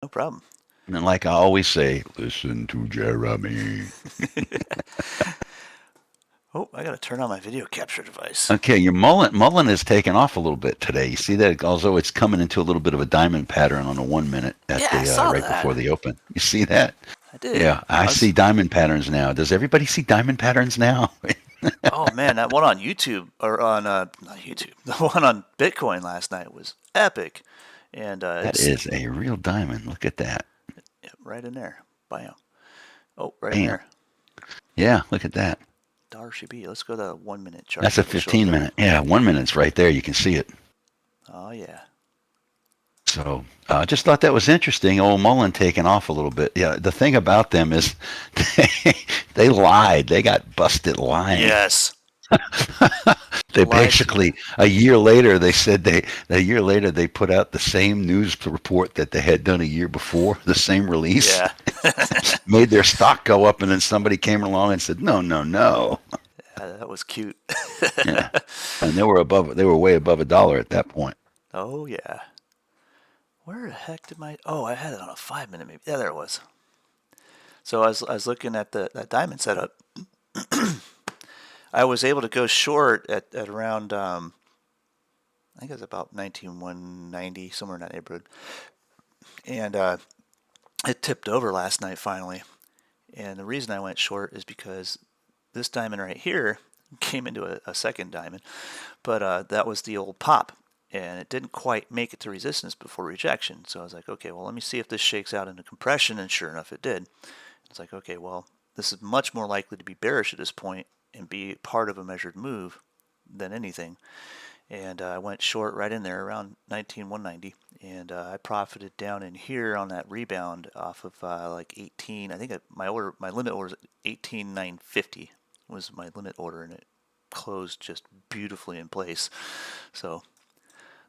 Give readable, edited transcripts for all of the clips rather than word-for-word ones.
problem. And like I always say, listen to Jeremy. Oh, I got to turn on my video capture device. Okay, your mullen has taken off a little bit today. You see that? Although it's coming into a little bit of a diamond pattern on the 1 minute at Yeah, I the saw right before that. the open. You see that? I did. Yeah, I see diamond patterns now. Does everybody see diamond patterns now? Oh man, that one on YouTube or on not YouTube, the one on Bitcoin last night was epic, and That it's is a real diamond. Look at that. yeah, right in there. Bam. Oh, right in Bam. there. Yeah, look at that. $RCB. Let's go to the 1 minute chart. That's a It'll show up 15 better. minute. Yeah, 1 minute's right there. You can see it. Oh yeah. So I just thought that was interesting. Old Mullen taking off a little bit. Yeah, the thing about them is they lied. They got busted lying. Yes. They Lied. basically a year later they put out the same news report that they had done a year before, the same release. Yeah. Made their stock go up, and then somebody came along and said, "No, no, no." That was cute. Yeah. And they were way above $1 at that point. Oh yeah. Where the heck did my? Oh, I had it on a 5 minute maybe. Yeah, there it was. So I was looking at that diamond setup. I was able to go short at around I think it was about 19,190, somewhere in that neighborhood, and it tipped over last night finally. And the reason I went short is because this diamond right here came into a second diamond, but that was the old pop, and it didn't quite make it to resistance before rejection. So I was like, okay, well, let me see if this shakes out into compression, and sure enough, it did. It's like, okay, well, this is much more likely to be bearish at this point and be part of a measured move than anything. And I went short right in there around 19,190, and I profited down in here on that rebound off of like 18. I think my limit order was 18,950 was my limit order, and it closed just beautifully in place. So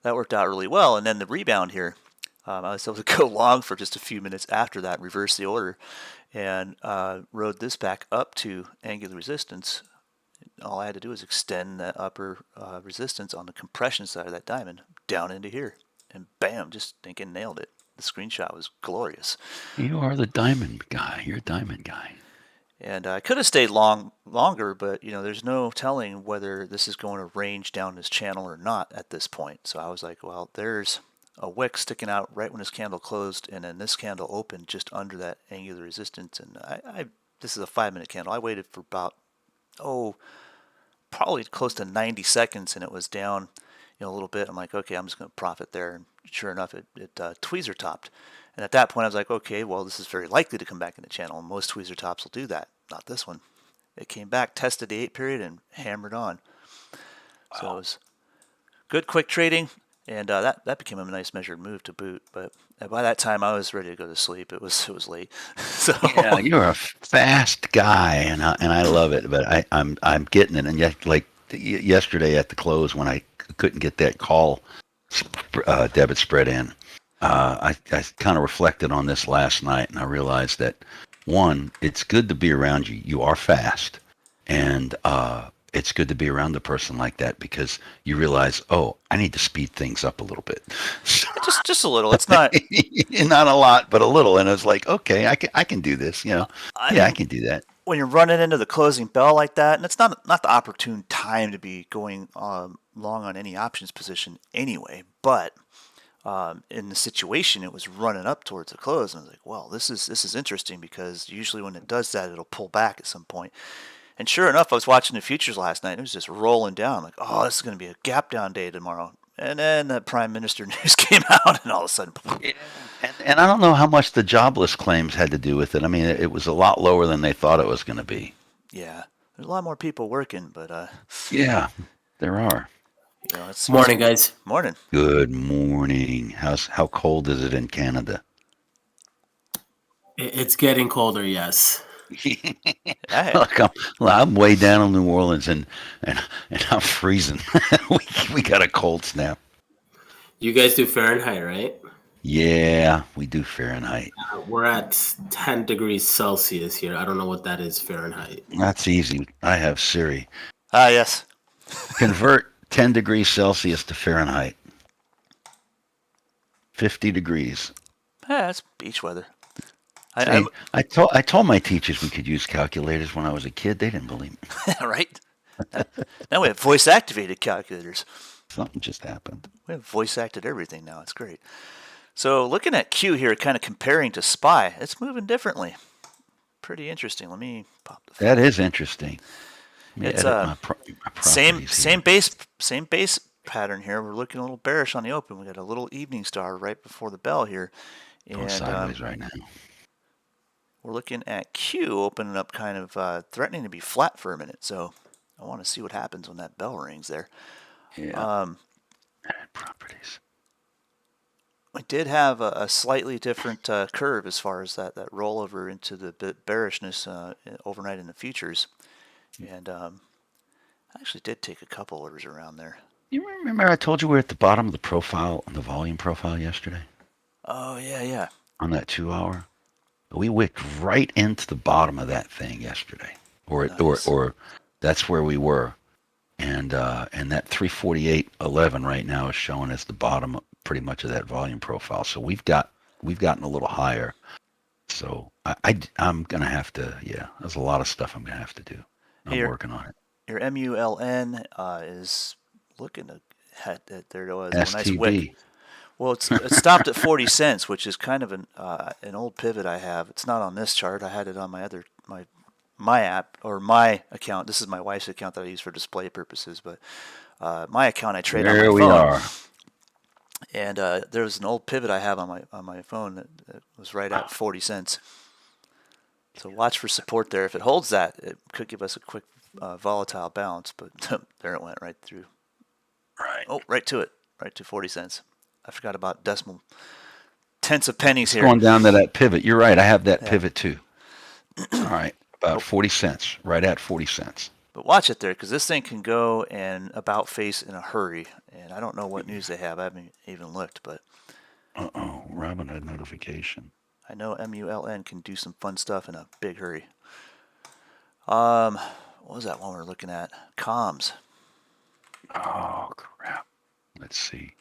that worked out really well. And then the rebound here, I was able to go long for just a few minutes after that, reverse the order, and rode this back up to angular resistance. All I had to do was extend that upper resistance on the compression side of that diamond down into here, and bam, just thinking nailed it. The screenshot was glorious. You are the diamond guy. You're a diamond guy. And I could have stayed longer, but there's no telling whether this is going to range down this channel or not at this point. So I was like, well, there's a wick sticking out right when this candle closed, and then this candle opened just under that angular resistance. And this is a 5 minute candle. I waited for about probably close to 90 seconds, and it was down a little bit. I'm like, okay, I'm just going to profit there. And sure enough, it tweezer topped. And at that point, I was like, okay, well, this is very likely to come back in the channel. And most tweezer tops will do that. Not this one. It came back, tested the 8 period, and hammered on. Wow. So it was good, quick trading. And that became a nice measured move to boot. But by that time, I was ready to go to sleep. It was late. So yeah, you're a fast guy, and I love it. But I'm getting it. And yet, like yesterday at the close, when I couldn't get that call debit spread in, I kind of reflected on this last night, and I realized that one, it's good to be around you. You are fast, and it's good to be around a person like that because you realize, oh, I need to speed things up a little bit. Just a little. It's not not a lot, but a little. And it's like, okay, I can do this. I can do that. When you're running into the closing bell like that, and it's not the opportune time to be going long on any options position anyway, but in the situation, it was running up towards the close, and I was like, well, this is interesting because usually when it does that, it'll pull back at some point. And sure enough, I was watching the futures last night, and it was just rolling down. I'm like, oh, this is going to be a gap down day tomorrow. And then the Prime Minister news came out, and all of a sudden, yeah. And I don't know how much the jobless claims had to do with it. I mean, it was a lot lower than they thought it was going to be. Yeah, there's a lot more people working, but yeah, there are. Morning, guys. Morning. Good morning. How cold is it in Canada? It's getting colder, yes. Look, I'm way down in New Orleans, and I'm freezing. we got a cold snap. You guys do Fahrenheit, right? Yeah, we do Fahrenheit. We're at 10 degrees Celsius here. I don't know what that is Fahrenheit. That's easy. I have Siri. Yes. Convert 10 degrees Celsius to Fahrenheit. 50 degrees. That's beach weather. Hey, I told my teachers we could use calculators when I was a kid. They didn't believe me. Right? Now we have voice activated calculators. Something just happened. We have voice acted everything now. It's great. So looking at Q here, kind of comparing to SPY, it's moving differently. Pretty interesting. Let me pop the. That is interesting. It's my same properties here. same base pattern here. We're looking a little bearish on the open. We got a little evening star right before the bell here, Going and sideways right now. we're looking at Q opening up, kind of threatening to be flat for a minute. So I want to see what happens when that bell rings there. Yeah. Properties. We did have a slightly different curve as far as that rollover into the bearishness overnight in the futures, and I actually did take a couple orders around there. You remember I told you we're at the bottom of the profile, on the volume profile yesterday? Oh yeah. On that 2 hour? We wicked right into the bottom of that thing yesterday. Nice. Or that's where we were. And that 348.11 right now is showing as the bottom pretty much of that volume profile. So we've gotten a little higher. So I'm gonna have to, there's a lot of stuff I'm gonna have to do. I'm working on it. Your MULN is looking to there it was, a nice STB. wick. Well, it stopped at 40 cents, which is kind of an old pivot I have. It's not on this chart. I had it on my app or my account. This is my wife's account that I use for display purposes, but my account I trade on my phone. There we are. And there was an old pivot I have on my phone that was right at 40 cents. So watch for support there. If it holds that, it could give us a quick volatile bounce, but there it went right through. Right. Oh, right to it, right to 40 cents. I forgot about decimal tenths of pennies here. Going down to that pivot. You're right. I have that pivot too. All right. About 40 cents. Right at 40 cents. But watch it there, because this thing can go and about face in a hurry. And I don't know what news they have. I haven't even looked, but. Uh-oh. Robin had notification. I know MULN can do some fun stuff in a big hurry. What was that one we were looking at? Comms. Oh, crap. Let's see.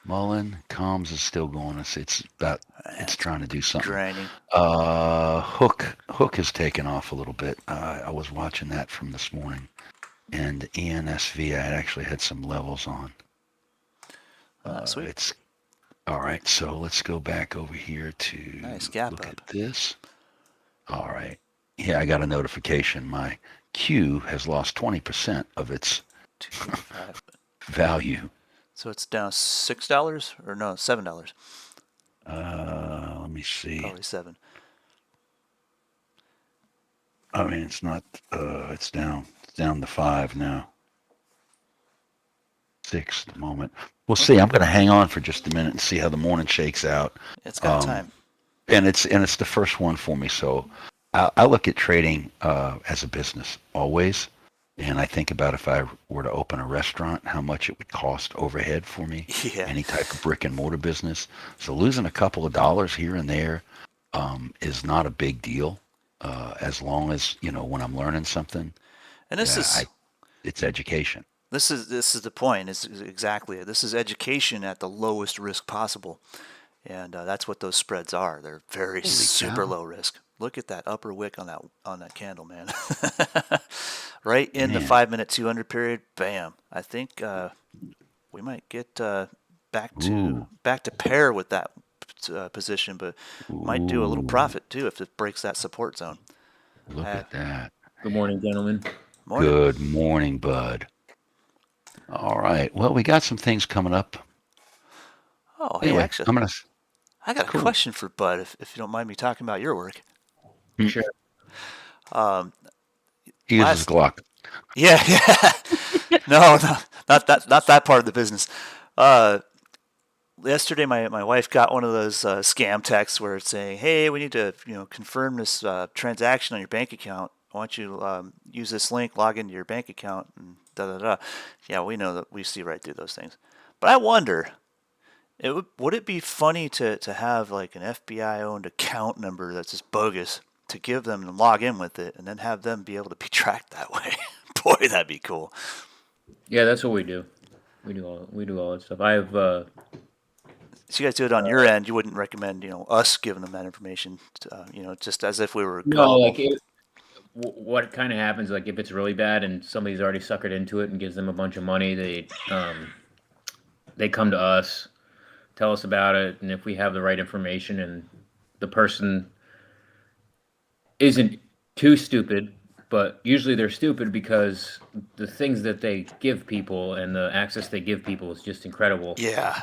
Mullen, comms is still going. It's trying to do something. Grinding. Hook has taken off a little bit. I was watching that from this morning. And ENSV, I actually had some levels on. Sweet. It's all right. So let's go back over here to nice gap look up. at this. All right. Yeah, I got a notification. My Q has lost 20% of its value. So it's down $6 or no, $7. Let me see. Probably $7. I mean, it's not. It's down. It's down to 5 now. 6 at the moment. We'll see. I'm going to hang on for just a minute and see how the morning shakes out. It's got time. And it's the first one for me. So I look at trading as a business always. And I think about if I were to open a restaurant, how much it would cost overhead for me. Yeah. Any type of brick and mortar business. So losing a couple of dollars here and there is not a big deal, as long as when I'm learning something. And it's education. This is the point. Is exactly it. This is education at the lowest risk possible, and that's what those spreads are. They're very super low risk. Look at that upper wick on that candle, man. Right in the 5-minute 200 period, bam. I think we might get back to pair with that position, but might do a little profit too if it breaks that support zone. Look at that. Good morning, gentlemen. Morning. Good morning, bud. All right. Well, we got some things coming up. Oh, Anyway, hey, actually, I got a question for Bud, if you don't mind me talking about your work. Sure. He uses Glock. Yeah. No, not that part of the business. Yesterday, my wife got one of those scam texts where it's saying, "Hey, we need to confirm this transaction on your bank account. Why don't you use this link, log into your bank account, and da da da." Yeah, we know that we see right through those things. But I wonder, would it be funny to have like an FBI-owned account number that's just bogus, to give them and log in with it, and then have them be able to be tracked that way? Boy, that'd be cool. Yeah, that's what we do. We do all that stuff. I have So you guys do it on your end. You wouldn't recommend, us giving them that information, just as if we were No, gullible. like what kind of happens, like if it's really bad and somebody's already suckered into it and gives them a bunch of money, they come to us, tell us about it, and if we have the right information and the person isn't too stupid, but usually they're stupid because the things that they give people and the access they give people is just incredible. Yeah.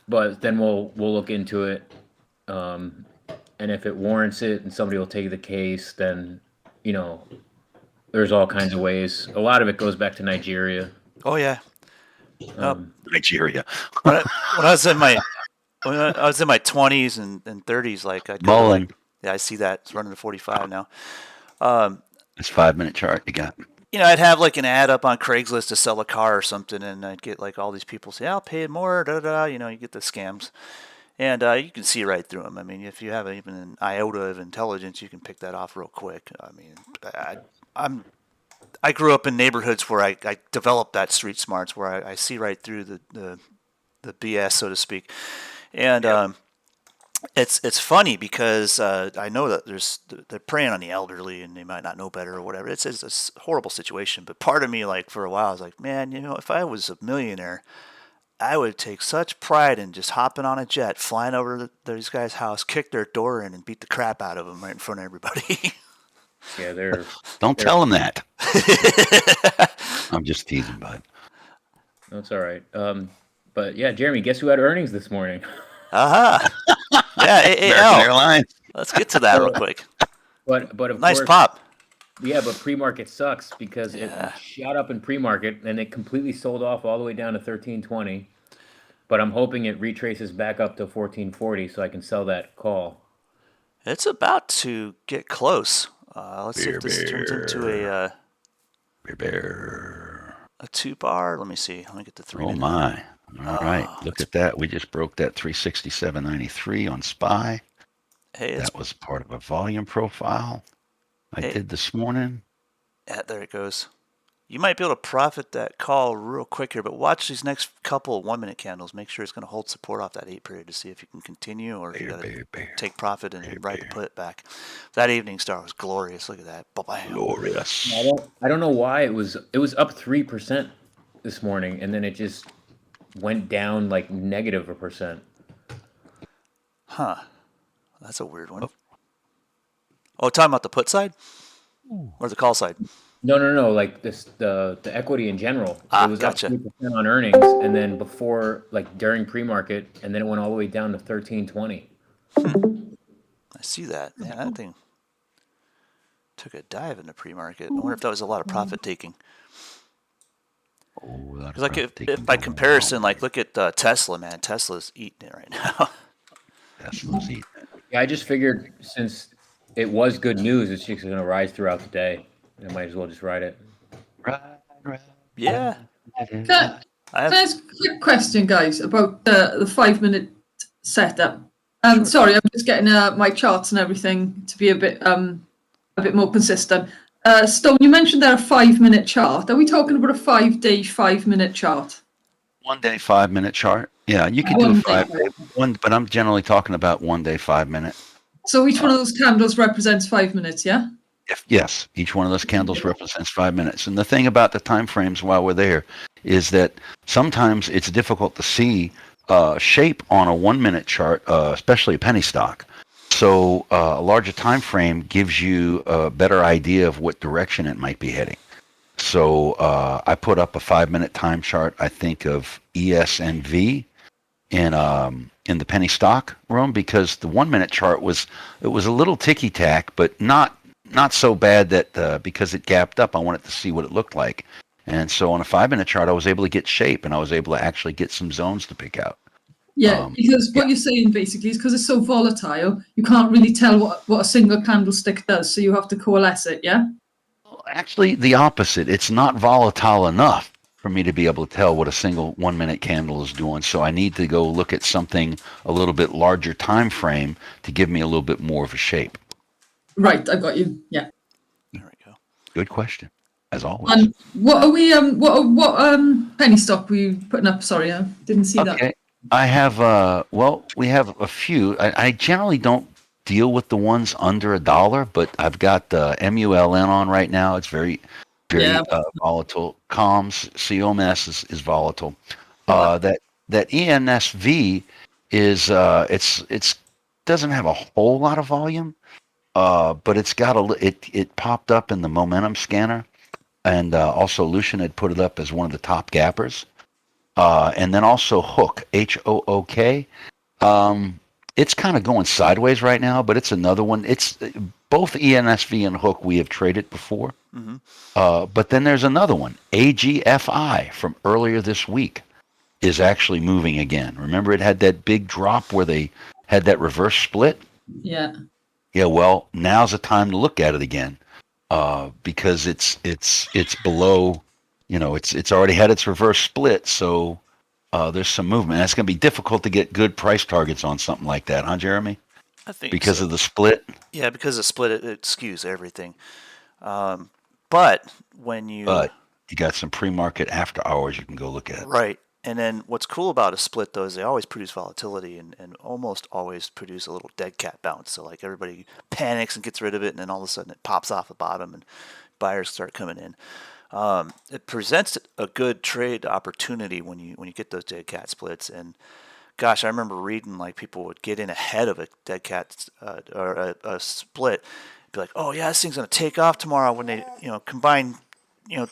But then we'll look into it, and if it warrants it, and somebody will take the case, then there's all kinds of ways. A lot of it goes back to Nigeria. Oh yeah. Nigeria. When I was in my 20s and 30s, like I'd go, Mullen. yeah, I see that. It's running to 45 now. It's 5-minute chart you got. I'd have like an ad up on Craigslist to sell a car or something, and I'd get like all these people say, "I'll pay more." Da da. You get the scams, and you can see right through them. I mean, if you have even an iota of intelligence, you can pick that off real quick. I mean, I grew up in neighborhoods where I developed that street smarts, where I see right through the BS, so to speak, and it's funny because I know that they're preying on the elderly and they might not know better or whatever. It's a horrible situation, but part of me, like for a while, I was like, man, if I was a millionaire, I would take such pride in just hopping on a jet, flying over to these guys' house, kick their door in, and beat the crap out of them right in front of everybody. Yeah, Don't tell them that. I'm just teasing, bud. That's all right. But yeah, Jeremy, guess who had earnings this morning? Aha. Yeah, American AAL. Airlines. Let's get to that real quick. But of Nice course, pop. yeah, but pre-market sucks because it shot up in pre-market and it completely sold off all the way down to 13.20. But I'm hoping it retraces back up to 14.40 so I can sell that call. It's about to get close. Let's see if this turns into a Bear. 2-bar. Let me see. Let me get the 3 Oh minute. my. All right. Look at that. We just broke that 367.93 on SPY. Hey, it's, That was part of a volume profile I Hey. did this morning. yeah, there it goes. You might be able to profit that call real quick here, but watch these next couple of 1-minute candles. Make sure it's going to hold support off that 8 period to see if you can continue or if you got to take profit and ride the put back. That evening star was glorious. Look at that. Bam. Glorious. I don't know why it was up 3% this morning and then it just went down like negative 1%. Huh. That's a weird one. Oh, talking about the put side? Or the call side? No, like the equity in general. It was Gotcha. up 3% on earnings and then before, like during pre-market, and then it went all the way down to 13.20. I see that. Yeah, that thing took a dive in the pre-market. I wonder if that was a lot of profit taking. Because like if by comparison, like look at Tesla, man. Tesla's eating it right now. Tesla's eating it. Yeah, I just figured since it was good news, it's just going to rise throughout the day. I might as well just ride it. Right. Yeah. Can I I have, ask a quick question, guys, about the 5-minute setup? Sorry, I'm just getting my charts and everything to be a bit more consistent. Stone, you mentioned there a 5-minute chart. Are we talking about a 5-day 5-minute chart? 1 day 5-minute chart. Yeah, you could do a 5 day one, but I'm generally talking about 1 day 5 minute. So each one of those candles represents 5 minutes, yeah? Yes, each one of those candles represents 5 minutes. And the thing about the time frames while we're there is that sometimes it's difficult to see shape on a 1-minute chart, especially a penny stock. So a larger time frame gives you a better idea of what direction it might be heading. So I put up a 5-minute time chart, I think, of ESNV in the penny stock room because the 1-minute chart was a little ticky tack, but not so bad that because it gapped up, I wanted to see what it looked like. And so on a 5-minute chart, I was able to get shape and I was able to actually get some zones to pick out. Yeah, because what you're saying basically is because it's so volatile, you can't really tell what a single candlestick does, so you have to coalesce it, yeah? Actually, the opposite. It's not volatile enough for me to be able to tell what a single 1-minute candle is doing. So I need to go look at something a little bit larger time frame to give me a little bit more of a shape. Right, I got you, yeah. there we go. Good question, as always. And what are we? What penny stock were you putting up? Sorry, I didn't see that. Okay. I have, we have a few. I generally don't deal with the ones under $1, but I've got MULN on right now. It's very, Yeah. volatile. COMS is volatile. Wow. That ENSV is, it's doesn't have a whole lot of volume, but it's got it popped up in the momentum scanner, and also Lucian had put it up as one of the top gappers. And then also Hook, HOOK. It's kind of going sideways right now, but it's another one. It's both ENSV and Hook we have traded before. But then there's another one, AGFI, from earlier this week, is actually moving again. Remember, it had that big drop where they had that reverse split? Yeah. Yeah, well, now's the time to look at it again, because it's below. It's already had its reverse split, so there's some movement. It's going to be difficult to get good price targets on something like that, huh, Jeremy? I think Because so. of the split. Yeah, because the split it skews everything. But when you But you got some pre-market after hours you can go look at. right, and then what's cool about a split though is they always produce volatility and almost always produce a little dead cat bounce. So like everybody panics and gets rid of it, and then all of a sudden it pops off the bottom and buyers start coming in. It presents a good trade opportunity when you get those dead cat splits. And gosh, I remember reading like people would get in ahead of a dead cat or a split, be like, oh yeah, this thing's gonna take off tomorrow when they combine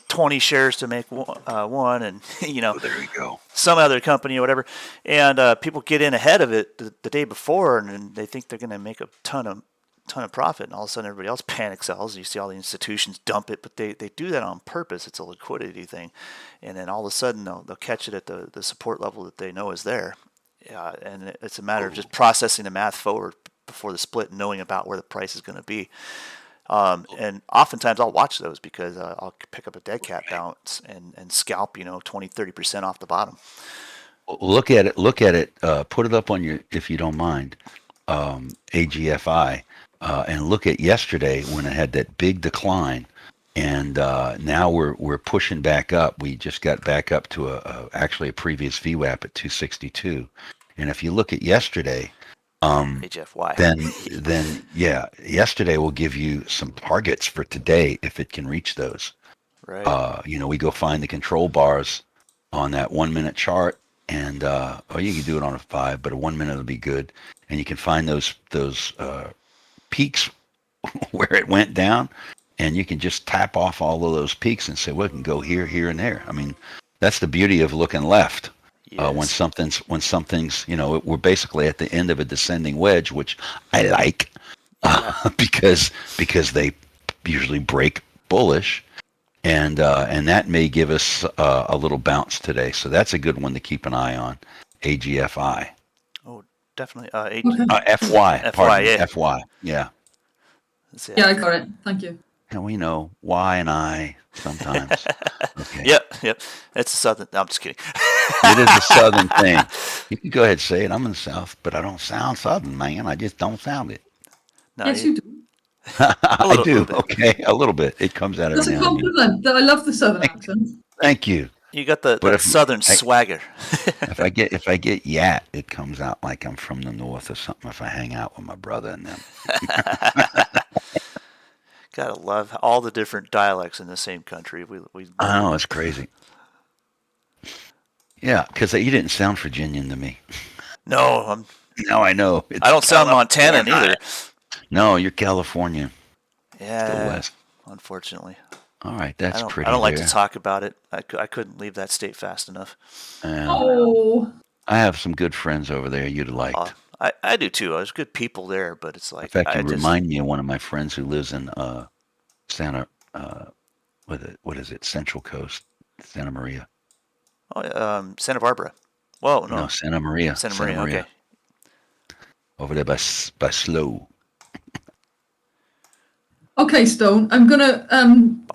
20 shares to make one, and There you go. some other company or whatever, and people get in ahead of it the day before, and they think they're going to make a ton of profit, and all of a sudden everybody else panic sells. You see all the institutions dump it, but they do that on purpose. It's a liquidity thing, and then all of a sudden they'll catch it at the support level that they know is there, and it's a matter of just processing the math forward before the split, and knowing about where the price is going to be. And oftentimes I'll watch those because I'll pick up a dead cat bounce and scalp 20-30% off the bottom. Look at it. Put it up on your, if you don't mind, AGFI, and look at yesterday when it had that big decline, and now we're pushing back up. We just got back up to actually a previous VWAP at 262, and if you look at yesterday, HFY. then yeah, yesterday will give you some targets for today if it can reach those. Right. We go find the control bars on that 1 minute chart, and you can do it on a 5, but a 1 minute will be good, and you can find those peaks where it went down, and you can just tap off all of those peaks and say, well, it can go here, here, and there. I mean, that's the beauty of looking left. When something's, we're basically at the end of a descending wedge, which I like, because they usually break bullish, and that may give us a little bounce today. So that's a good one to keep an eye on. AGFI. Oh, definitely. FY. Pardon, yeah. FY. Yeah. Yeah, I got it. Thank you. And we know Y and I sometimes. Okay. Yep. It's a southern. No, I'm just kidding. It is a southern thing. You can go ahead and say it. I'm in the South, but I don't sound southern, man. I just don't sound it. No, Yes, you do. I do. little bit. Okay, a little bit. It comes out That's every a now and then. compliment. That I love the southern accent. Thank you. You got the But if- southern swagger. If I get yat, it comes out like I'm from the North or something. If I hang out with my brother and them. Gotta love all the different dialects in the same country. We I know, it's crazy. Yeah, because you didn't sound Virginian to me. No, Now I know. It's I don't sound Montanan California. either. No, you're Californian. Yeah, Still west. unfortunately. All right, that's pretty. I don't like there. to talk about it. I couldn't leave that state fast enough. Oh, I have some good friends over there you'd like. I do too. There's good people there, but it's like In fact, I you just, remind me of one of my friends who lives in what is it? Central Coast, Santa Maria. Santa Barbara. Whoa, no, Santa Maria. Santa Maria. Okay. Over there by Slow. okay, Stone. I'm gonna.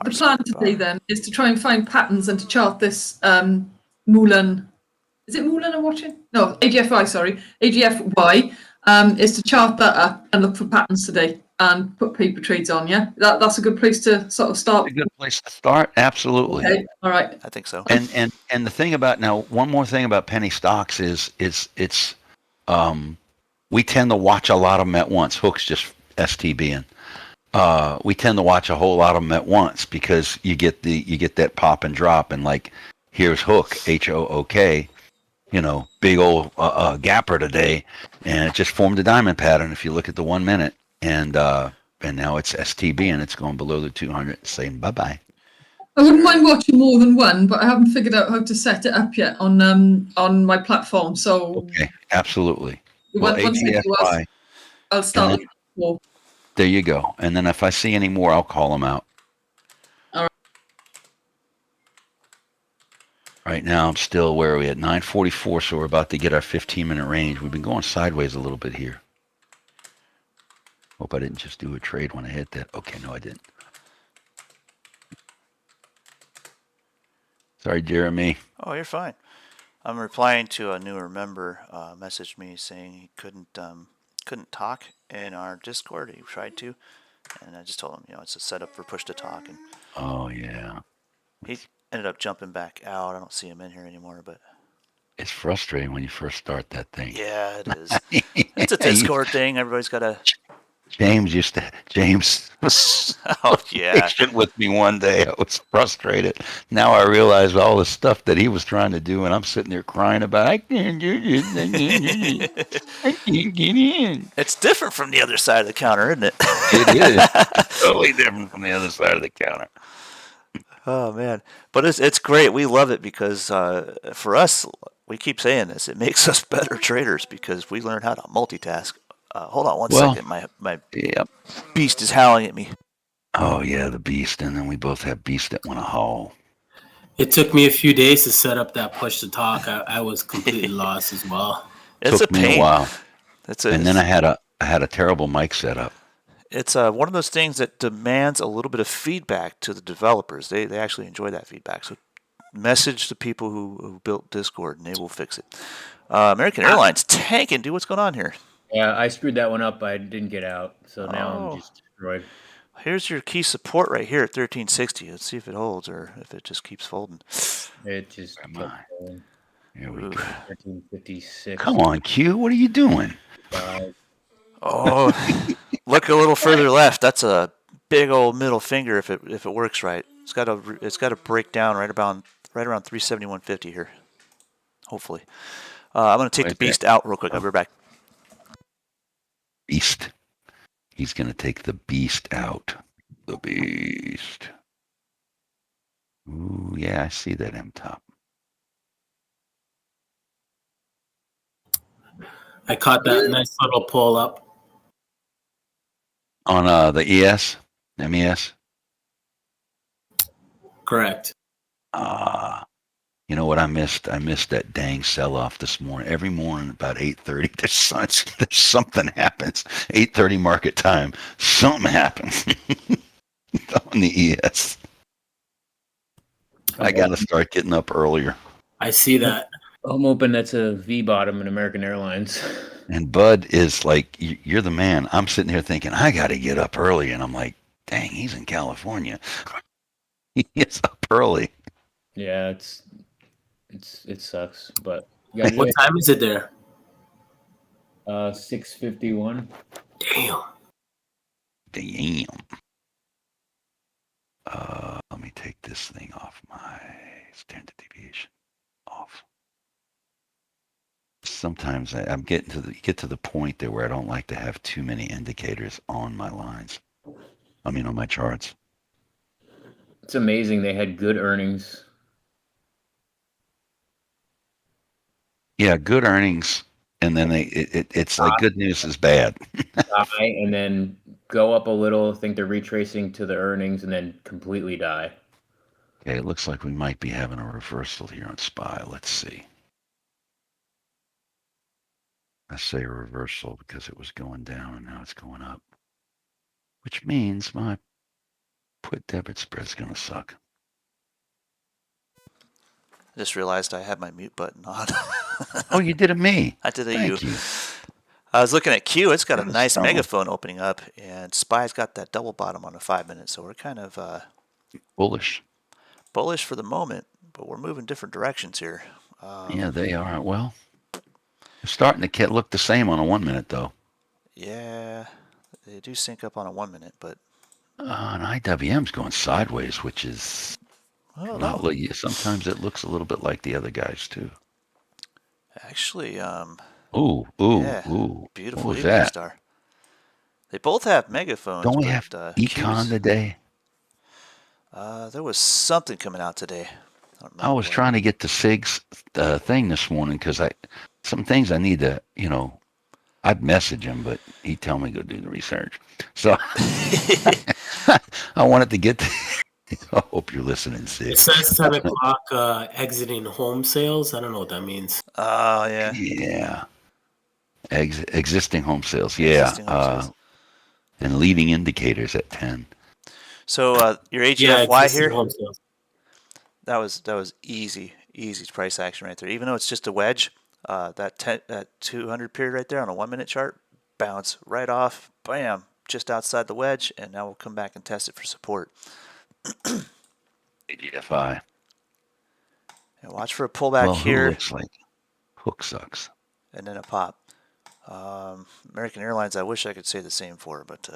The plan today then is to try and find patterns and to chart this Mulan. Is it Mulan I'm watching? No, AGFI. Sorry, AGFY. is to chart that up and look for patterns today and put paper trades on. Yeah, that's a good place to sort of start. A good place to start. Absolutely. Okay, all right. I think so. And the thing about now, one more thing about penny stocks is it's we tend to watch a lot of them at once. Hook's just STBing. We tend to watch a whole lot of them at once because you get that pop and drop, and like here's Hook, HOOK, big old gapper today, and it just formed a diamond pattern. If you look at the 1 minute, and now it's STB and it's going below the 200, saying bye bye. I wouldn't mind watching more than one, but I haven't figured out how to set it up yet on my platform. So Okay, absolutely. Well, once I do, AGFI, I'll start. and With there you go. And then if I see any more, I'll call them out. All right. Right now, I'm still, where are we at? 9:44, so we're about to get our 15-minute range. We've been going sideways a little bit here. Hope I didn't just do a trade when I hit that. Okay, no, I didn't. Sorry, Jeremy. Oh, you're fine. I'm replying to a newer member. Messaged me saying he couldn't talk in our Discord. He tried to, and I just told him, it's a setup for push to talk, and Oh, yeah. he ended up jumping back out. I don't see him in here anymore, but It's frustrating when you first start that thing. yeah, it is. It's a Discord thing. Everybody's got a. James was Oh yeah. patient with me one day. I was frustrated. Now I realize all the stuff that he was trying to do, and I'm sitting there crying about, I can't do this. I can't get in. It's different from the other side of the counter, isn't it? It is totally different from the other side of the counter. Oh man, but it's great. We love it because for us, we keep saying this. It makes us better traders because we learn how to multitask. Hold on one second. My Yep. beast is howling at me. Oh yeah, the beast, and then we both have beasts that want to howl. It took me a few days to set up that push to talk. I was completely lost as well. It's Took a pain. me a while, And and then I had a terrible mic setup. it's one of those things that demands a little bit of feedback to the developers. They actually enjoy that feedback. So message the people who built Discord, and they will fix it. American Airlines tanking. Dude, what's going on here? Yeah, I screwed that one up. I didn't get out, so now Oh. I'm just destroyed. Here's your key support right here at 1360. Let's see if it holds or if it just keeps folding. It just Come kept on. going. Here we go. 1356. Come on, Q. What are you doing? Oh, look a little further left. That's a big old middle finger if it works right. It's got to break down right around 371.50 here. Hopefully, I'm gonna take the beast out real quick. I'll be right back. Beast. He's going to take the beast out. The beast. Ooh, yeah, I see that M top. I caught that nice little pull up. On the MES? Correct. You know what I missed? I missed that dang sell-off this morning. Every morning about 8:30, there's something happens. 8:30 market time. Something happens on the ES. I got to start getting up earlier. I see that. I'm hoping that's a V bottom in American Airlines. And Bud is like, you're the man. I'm sitting here thinking, I got to get up early. And I'm like, dang, he's in California. He is up early. Yeah, it sucks, but What time is it there? 6:51. Damn. Damn. Let me take this thing off my standard deviation. Off. Sometimes I'm getting to the point there where I don't like to have too many indicators on my lines. I mean, on my charts. It's amazing they had good earnings. Yeah, good earnings, and then it's like good news is bad. Die and then go up a little, think they're retracing to the earnings, and then completely die. Okay, it looks like we might be having a reversal here on SPY. Let's see. I say reversal because it was going down and now it's going up, which means my put debit spread's going to suck. I just realized I had my mute button on. Oh, you did it me. I did a Thank you. you. I was looking at Q. It's got a That was nice strong. megaphone opening up, and SPY's got that double bottom on the 5 minute. So we're kind of Bullish. bullish for the moment, but we're moving different directions here. Yeah, they are. Well, they're starting to look the same on a 1 minute though. Yeah, they do sync up on a 1 minute, but And IWM's going sideways, which is oh not. no, Sometimes it looks a little bit like the other guys too. actually, Ooh, yeah, ooh. beautiful What was evening that? star. They both have megaphones, Don't we but have Econ Q's, today? there was something coming out today. I don't I remember was what. trying to get to Sig's thing this morning because some things I need to, I'd message him, but he'd tell me to go do the research. So I wanted to get to, I hope you're listening, Sig. It says 10 o'clock exiting home sales. I don't know what that means. Oh yeah, Yeah. Existing home sales. Yeah. existing home sales. And leading indicators at 10. So your Yeah, AGFY existing here, home sales. that was easy price action right there. Even though it's just a wedge, that 200 period right there on a 1 minute chart, bounce right off, bam, just outside the wedge, and now we'll come back and test it for support. AGFI. And watch for a pullback Well, who here, looks like Hook sucks. and then a pop. American Airlines, I wish I could say the same for, but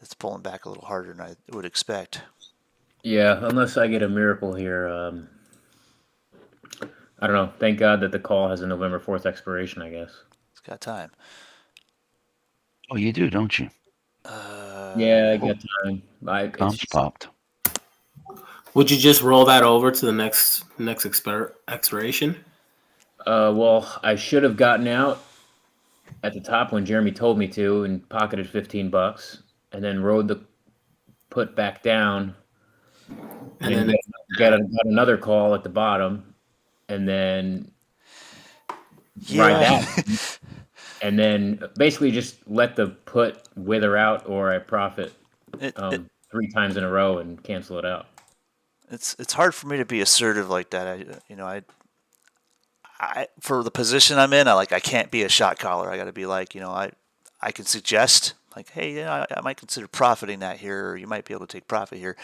it's pulling back a little harder than I would expect. Yeah, unless I get a miracle here. I don't know. Thank God that the call has a November 4th expiration, I guess. It's got time. Oh, you do, don't you? Yeah, I got time. Comps popped. Would you just roll that over to the next expiration? Well, I should have gotten out at the top when Jeremy told me to and pocketed $15 and then rode the put back down And and then got another call at the bottom and then ride that and then basically just let the put wither out or I profit It, 3 times in a row and cancel it out. it's hard for me to be assertive like that. I for the position I'm in, I can't be a shot caller. I got to be like, I can suggest like, hey, I might consider profiting that here, or you might be able to take profit here.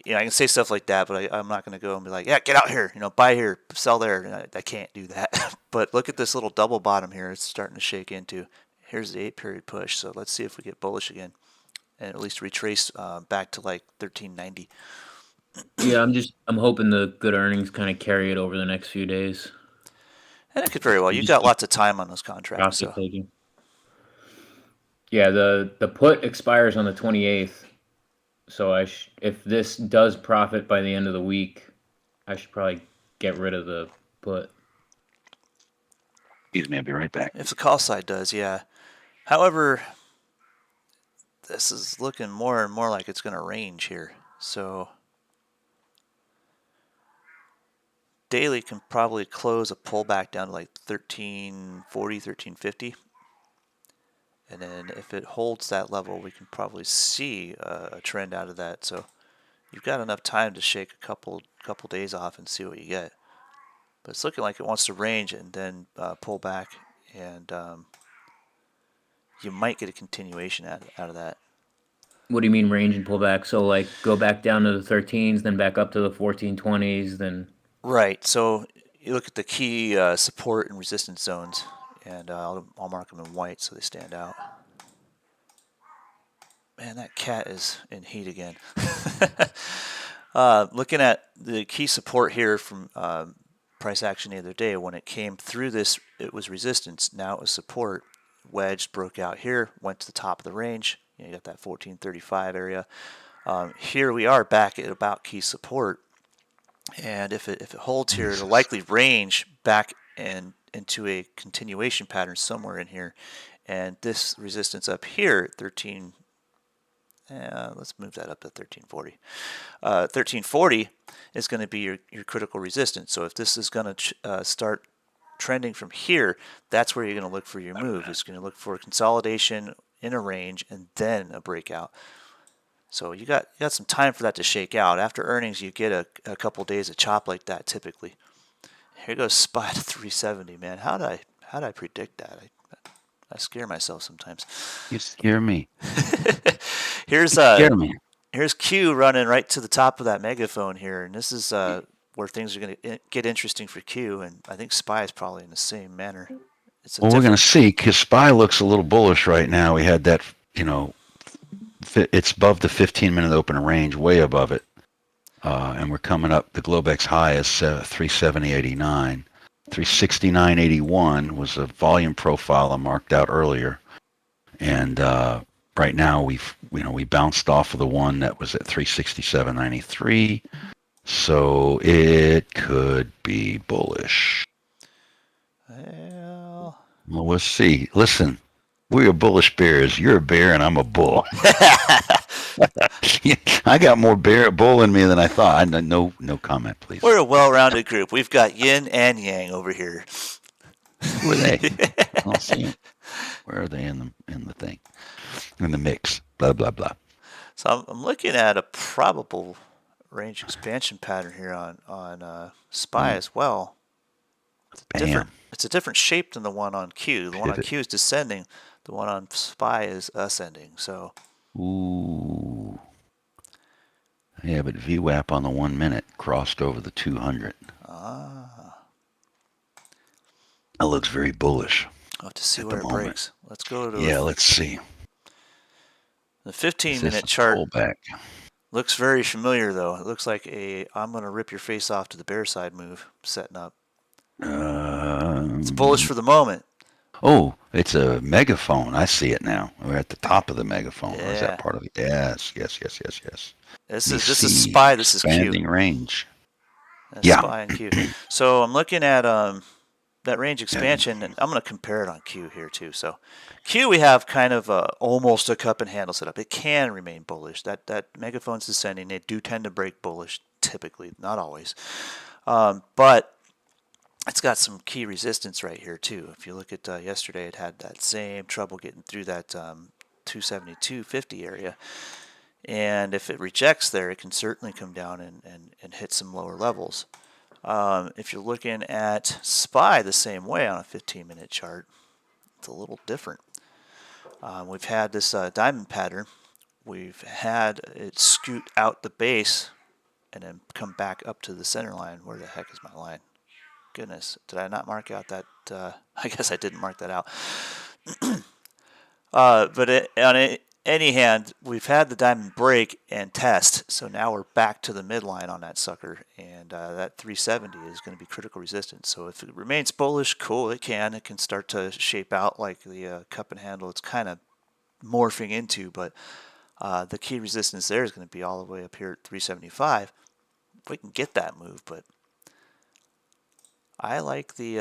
I can say stuff like that, but I'm not going to go and be like, yeah, get out here, buy here, sell there. I can't do that. But look at this little double bottom here. It's starting to shake into. Here's the 8 period push. So let's see if we get bullish again, and at least retrace back to like 1390. Yeah, I'm hoping the good earnings kind of carry it over the next few days. And it could very well. You've got lots of time on those contracts. Profit So. taking. Yeah, the put expires on the 28th. So if this does profit by the end of the week, I should probably get rid of the put. Excuse me, I'll be right back. If the call side does, yeah. However, this is looking more and more like it's going to range here. So daily can probably close a pullback down to like 1340, 1350. And then if it holds that level, we can probably see a trend out of that. So you've got enough time to shake a couple days off and see what you get. But it's looking like it wants to range and then pull back, and you might get a continuation out of that. What do you mean range and pullback? So like go back down to the 13s, then back up to the 1420s, then. Right. So you look at the key support and resistance zones, and I'll mark them in white so they stand out. Man, that cat is in heat again. Looking at the key support here from price action the other day, when it came through this, it was resistance. Now it was support. Wedge broke out here, went to the top of the range. You got that 1435 area. Here we are back at about key support. And if it holds here, it'll likely range back and into a continuation pattern somewhere in here. And this resistance up here, 13, let's move that up to 1340. 1340 is going to be your critical resistance. So if this is going to start trending from here, that's where you're going to look for your move. It's going to look for a consolidation in a range and then a breakout. So you got some time for that to shake out. After earnings, you get a couple days of chop like that typically. Here goes SPY to 370, man. How did I predict that? I scare myself sometimes. You scare me. Here's Scare me. here's Q running right to the top of that megaphone here, and this is where things are going to get interesting for Q, and I think SPY is probably in the same manner. It's a Well, we're going different. to see because SPY looks a little bullish right now. We had that, it's above the 15-minute open range, way above it. And we're coming up. The Globex high is 370.89. 369.81 was a volume profile I marked out earlier. And right now we bounced off of the one that was at 367.93. So it could be bullish. Well, Well, we'll see. Listen, we are bullish bears. You're a bear and I'm a bull. I got more bull in me than I thought. No comment, please. we're a well-rounded group. We've got yin and yang over here. Who are they? I don't see them. Where are they in the thing? In the mix. Blah blah blah. So I'm looking at a probable range expansion pattern here on SPY as well. Bam. It's a different shape than the one on Q. The one on Pivot. Q is descending. The one on SPY is ascending. So Ooh. Yeah, but VWAP on the 1 minute crossed over the 200. That looks very bullish. I'll have to see At where the it moment. breaks. Let's go to Yeah, let's see. the Is 15-minute this a chart. pullback? Looks very familiar though. It looks like a I'm gonna rip your face off to the bear side move setting up. It's bullish for the moment. Oh, it's a megaphone. I see it now. We're at the top of the megaphone. Or is Yeah. that part of it? Yes. This We is see SPY. This is Q. expanding range. That's Yeah. SPY and Q. So I'm looking at that range expansion, and I'm going to compare it on Q here too. So Q, we have kind of almost a cup and handle setup. It can remain bullish. That megaphone's descending. They do tend to break bullish typically, not always. But it's got some key resistance right here too. If you look at yesterday, it had that same trouble getting through that 272.50 area. And if it rejects there, it can certainly come down and hit some lower levels. If you're looking at SPY the same way on a 15-minute chart, it's a little different. We've had this diamond pattern. We've had it scoot out the base and then come back up to the center line. Where the heck is my line? Goodness, did I not mark out that? I guess I didn't mark that out. But on any hand, we've had the diamond break and test, so now we're back to the midline on that sucker, and that 370 is going to be critical resistance. So if it remains bullish, cool, it can start to shape out like the cup and handle it's kind of morphing into, but the key resistance there is going to be all the way up here at 375. If we can get that move, but I like the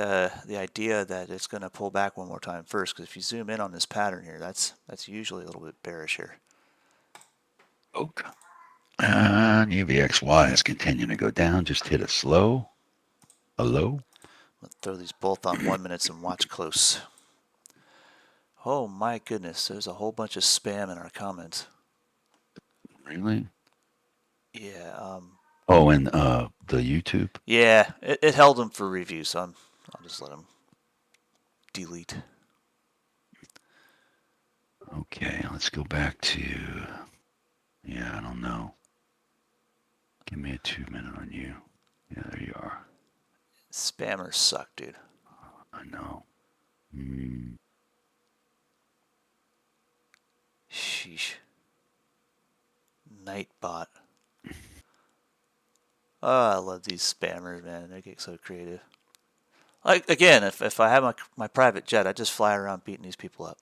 idea that it's going to pull back one more time first, because if you zoom in on this pattern here, that's usually a little bit bearish here. Okay. And UVXY is continuing to go down. Just hit a low. Let's throw these both on 1 minute and watch close. Oh my goodness, there's a whole bunch of spam in our comments. Really? Yeah. Oh, and the YouTube. Yeah, it held them for review, so I'll just let them delete. Okay, let's go back to. Yeah, I don't know. Give me a 2 minute on you. Yeah, there you are. Spammers suck, dude. I know. Sheesh. Nightbot. Oh, I love these spammers, man. They get so creative. Like, again, if I have my private jet, I'd just fly around beating these people up.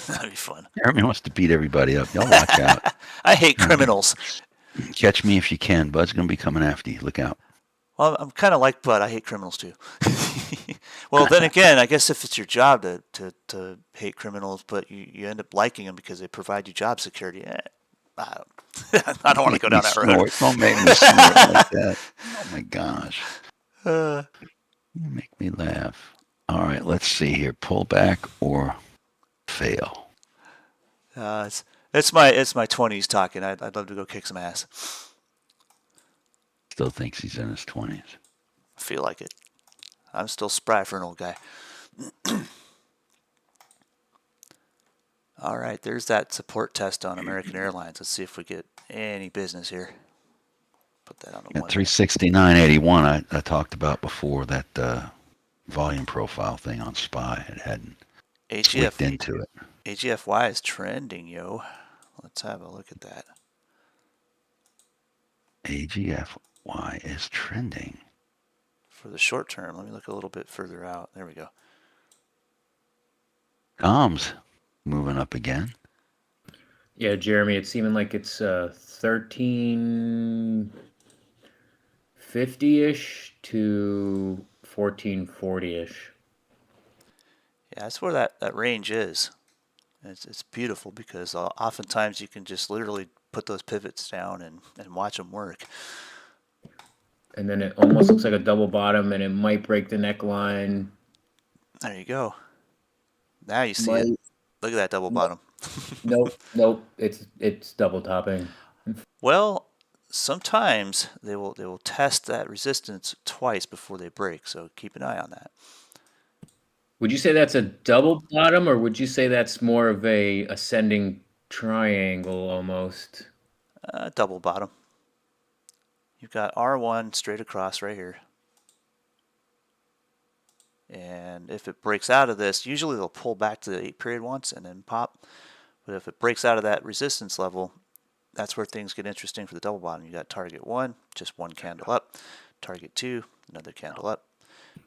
That'd be fun. Jeremy wants to beat everybody up. Y'all watch out. I hate criminals. Catch me if you can. Bud's going to be coming after you. Look out. Well, I'm kind of like Bud. I hate criminals too. Well, then again, I guess if it's your job to hate criminals, but you end up liking them because they provide you job security, I don't want to go down that road. Don't make me snort like that. Oh my gosh. You make me laugh. All right, let's see here. Pull back or fail. It's my 20s talking. I'd love to go kick some ass. Still thinks he's in his 20s. I feel like it. I'm still spry for an old guy. All right, there's that support test on American Airlines. Let's see if we get any business here. Put that on the At 1 minute. 369.81, I talked about before that volume profile thing on SPY. It hadn't tweaked into it. AGFY is trending, yo. Let's have a look at that. AGFY is trending. For the short term, let me look a little bit further out. There we go. Comms moving up again. Yeah, Jeremy, it's seeming like it's 1350-ish to 1440-ish. Yeah, that's where that range is. It's beautiful because oftentimes you can just literally put those pivots down and watch them work. And then it almost looks like a double bottom, and it might break the neckline. There you go. Now you see it. Look at that double bottom. Nope. It's double topping. Well, sometimes they will test that resistance twice before they break, so keep an eye on that. Would you say that's a double bottom, or would you say that's more of a ascending triangle almost? Double bottom. You've got R1 straight across right here. And if it breaks out of this, usually they'll pull back to the 8 period once and then pop. But if it breaks out of that resistance level, that's where things get interesting for the double bottom. You got target 1, just one candle up. Target 2, another candle up.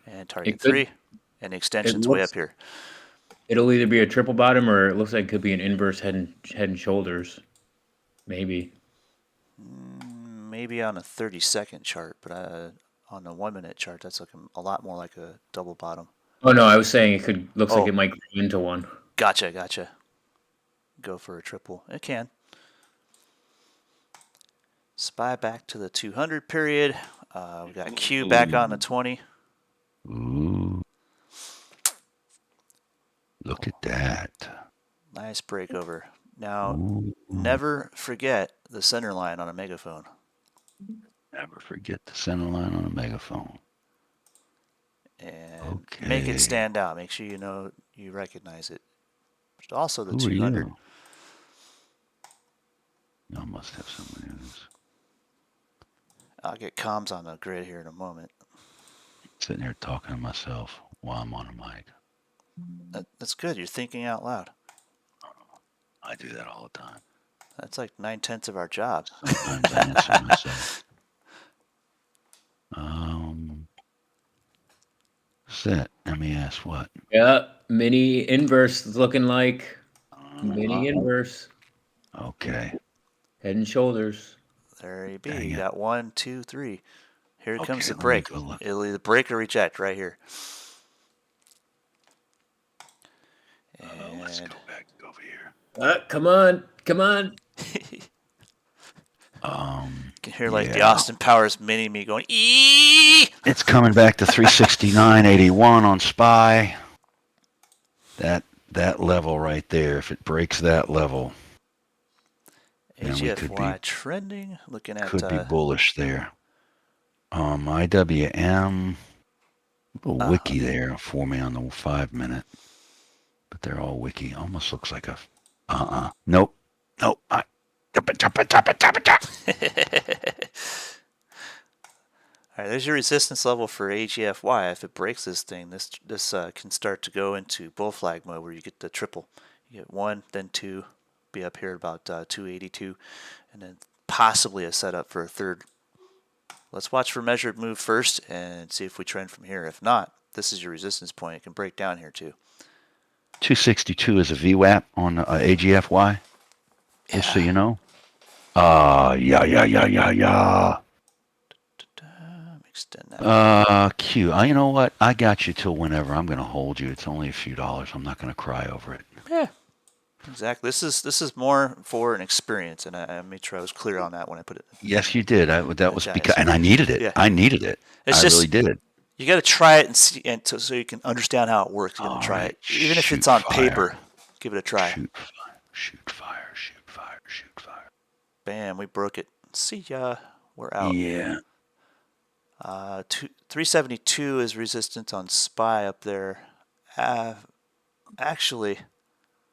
And target 3, and the extension's way up here. It'll either be a triple bottom, or it looks like it could be an inverse head and shoulders. Maybe. Maybe on a 30-second chart, but on a 1 minute chart, that's looking a lot more like a double bottom. Oh no, I was saying it could looks like it might grow into one. Gotcha. Go for a triple. It can. SPY back to the 200 period. We got Q back on the 20. Ooh. Look at that. Nice breakover. Now, Ooh. never forget the center line on a megaphone. Never forget the center line on a megaphone. And make it stand out. Make sure you recognize it. But also the 200. I must have some news. I'll get comms on the grid here in a moment. Sitting here talking to myself while I'm on a mic. That's good. You're thinking out loud. I do that all the time. That's like 9/10 of our job. Sometimes I answer myself. Set. Let me ask what. Yeah, mini inverse is looking like. Mini inverse. Okay. Head and shoulders. There you be. Dang You it. got 1, 2, 3. Here comes the let me break. go look. It'll either break or reject right here. Let's go back over here. Come on. You can hear like the Austin Powers mini me going, eee! It's coming back to 369.81 on SPY. That level right there, if it breaks that level, then we could AGFY be trending. Looking at could be bullish there. IWM, a little wiki there for me on the 5 minute, but they're all wiki. Almost looks like a nope. Chop it. All right, there's your resistance level for AGFY. If it breaks this thing, this can start to go into bull flag mode where you get the triple. You get 1, then 2, be up here at about 282, and then possibly a setup for a third. Let's watch for measured move first and see if we trend from here. If not, this is your resistance point. It can break down here too. 262 is a VWAP on AGFY. Just so you know. Yeah. Extend that. Q. You know what? I got you till whenever. I'm going to hold you. It's only a few dollars. I'm not going to cry over it. Yeah, exactly. This is more for an experience, and I made sure I was clear on that when I put it. Yes, you did. That was Apologize. because, and I needed it. Yeah. I needed it. It's I just- really did. You got to try it and see, and so you can understand how it works. You got to try Alright, it, even if shoot it's on fire. paper. Give it a try. Shoot fire. Bam, we broke it. See ya. We're out. Yeah. 372 is resistance on SPY up there. Actually,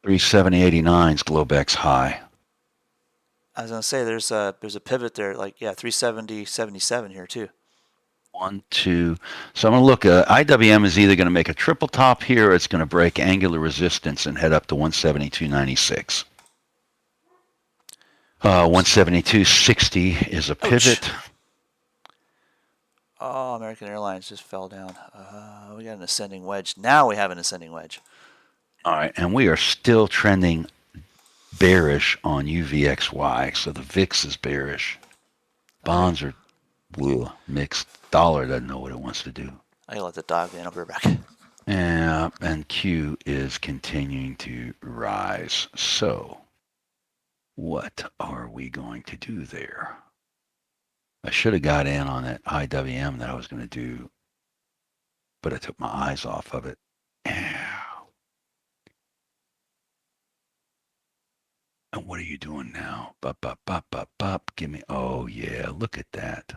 370.89 is Globex high. I was gonna say there's a pivot there, like 370.77 here too. 1, 2. So I'm going to look. IWM is either going to make a triple top here, or it's going to break angular resistance and head up to 172.96. 172.60 is a pivot. Oh, American Airlines just fell down. We got an ascending wedge. Now we have an ascending wedge. All right, and we are still trending bearish on UVXY. So the VIX is bearish. Bonds are mixed. Dollar doesn't know what it wants to do. I gotta let the dog in. I'll be right back. Yeah, and Q is continuing to rise. So what are we going to do there? I should have got in on that IWM that I was going to do, but I took my eyes off of it. And what are you doing now? Bop, bop, bop, bop, bop. Give me, oh yeah, look at that.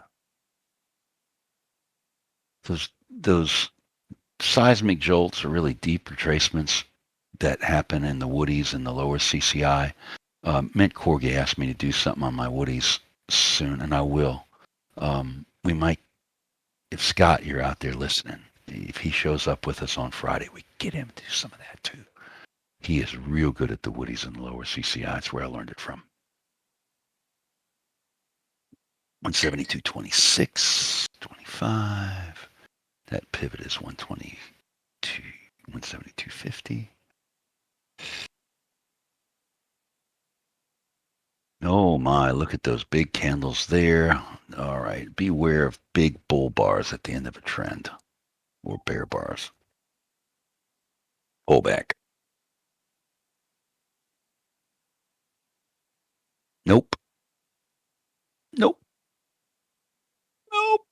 Those seismic jolts are really deep retracements that happen in the Woodies and the lower CCI. Mint Corgi asked me to do something on my Woodies soon, and I will. We might, if Scott, you're out there listening, if he shows up with us on Friday, we get him to do some of that too. He is real good at the Woodies and the lower CCI. That's where I learned it from. 172.26, 25. That pivot is 122, 172.50. Oh my, look at those big candles there. All right, beware of big bull bars at the end of a trend or bear bars. Pull back. Nope. Nope. Nope.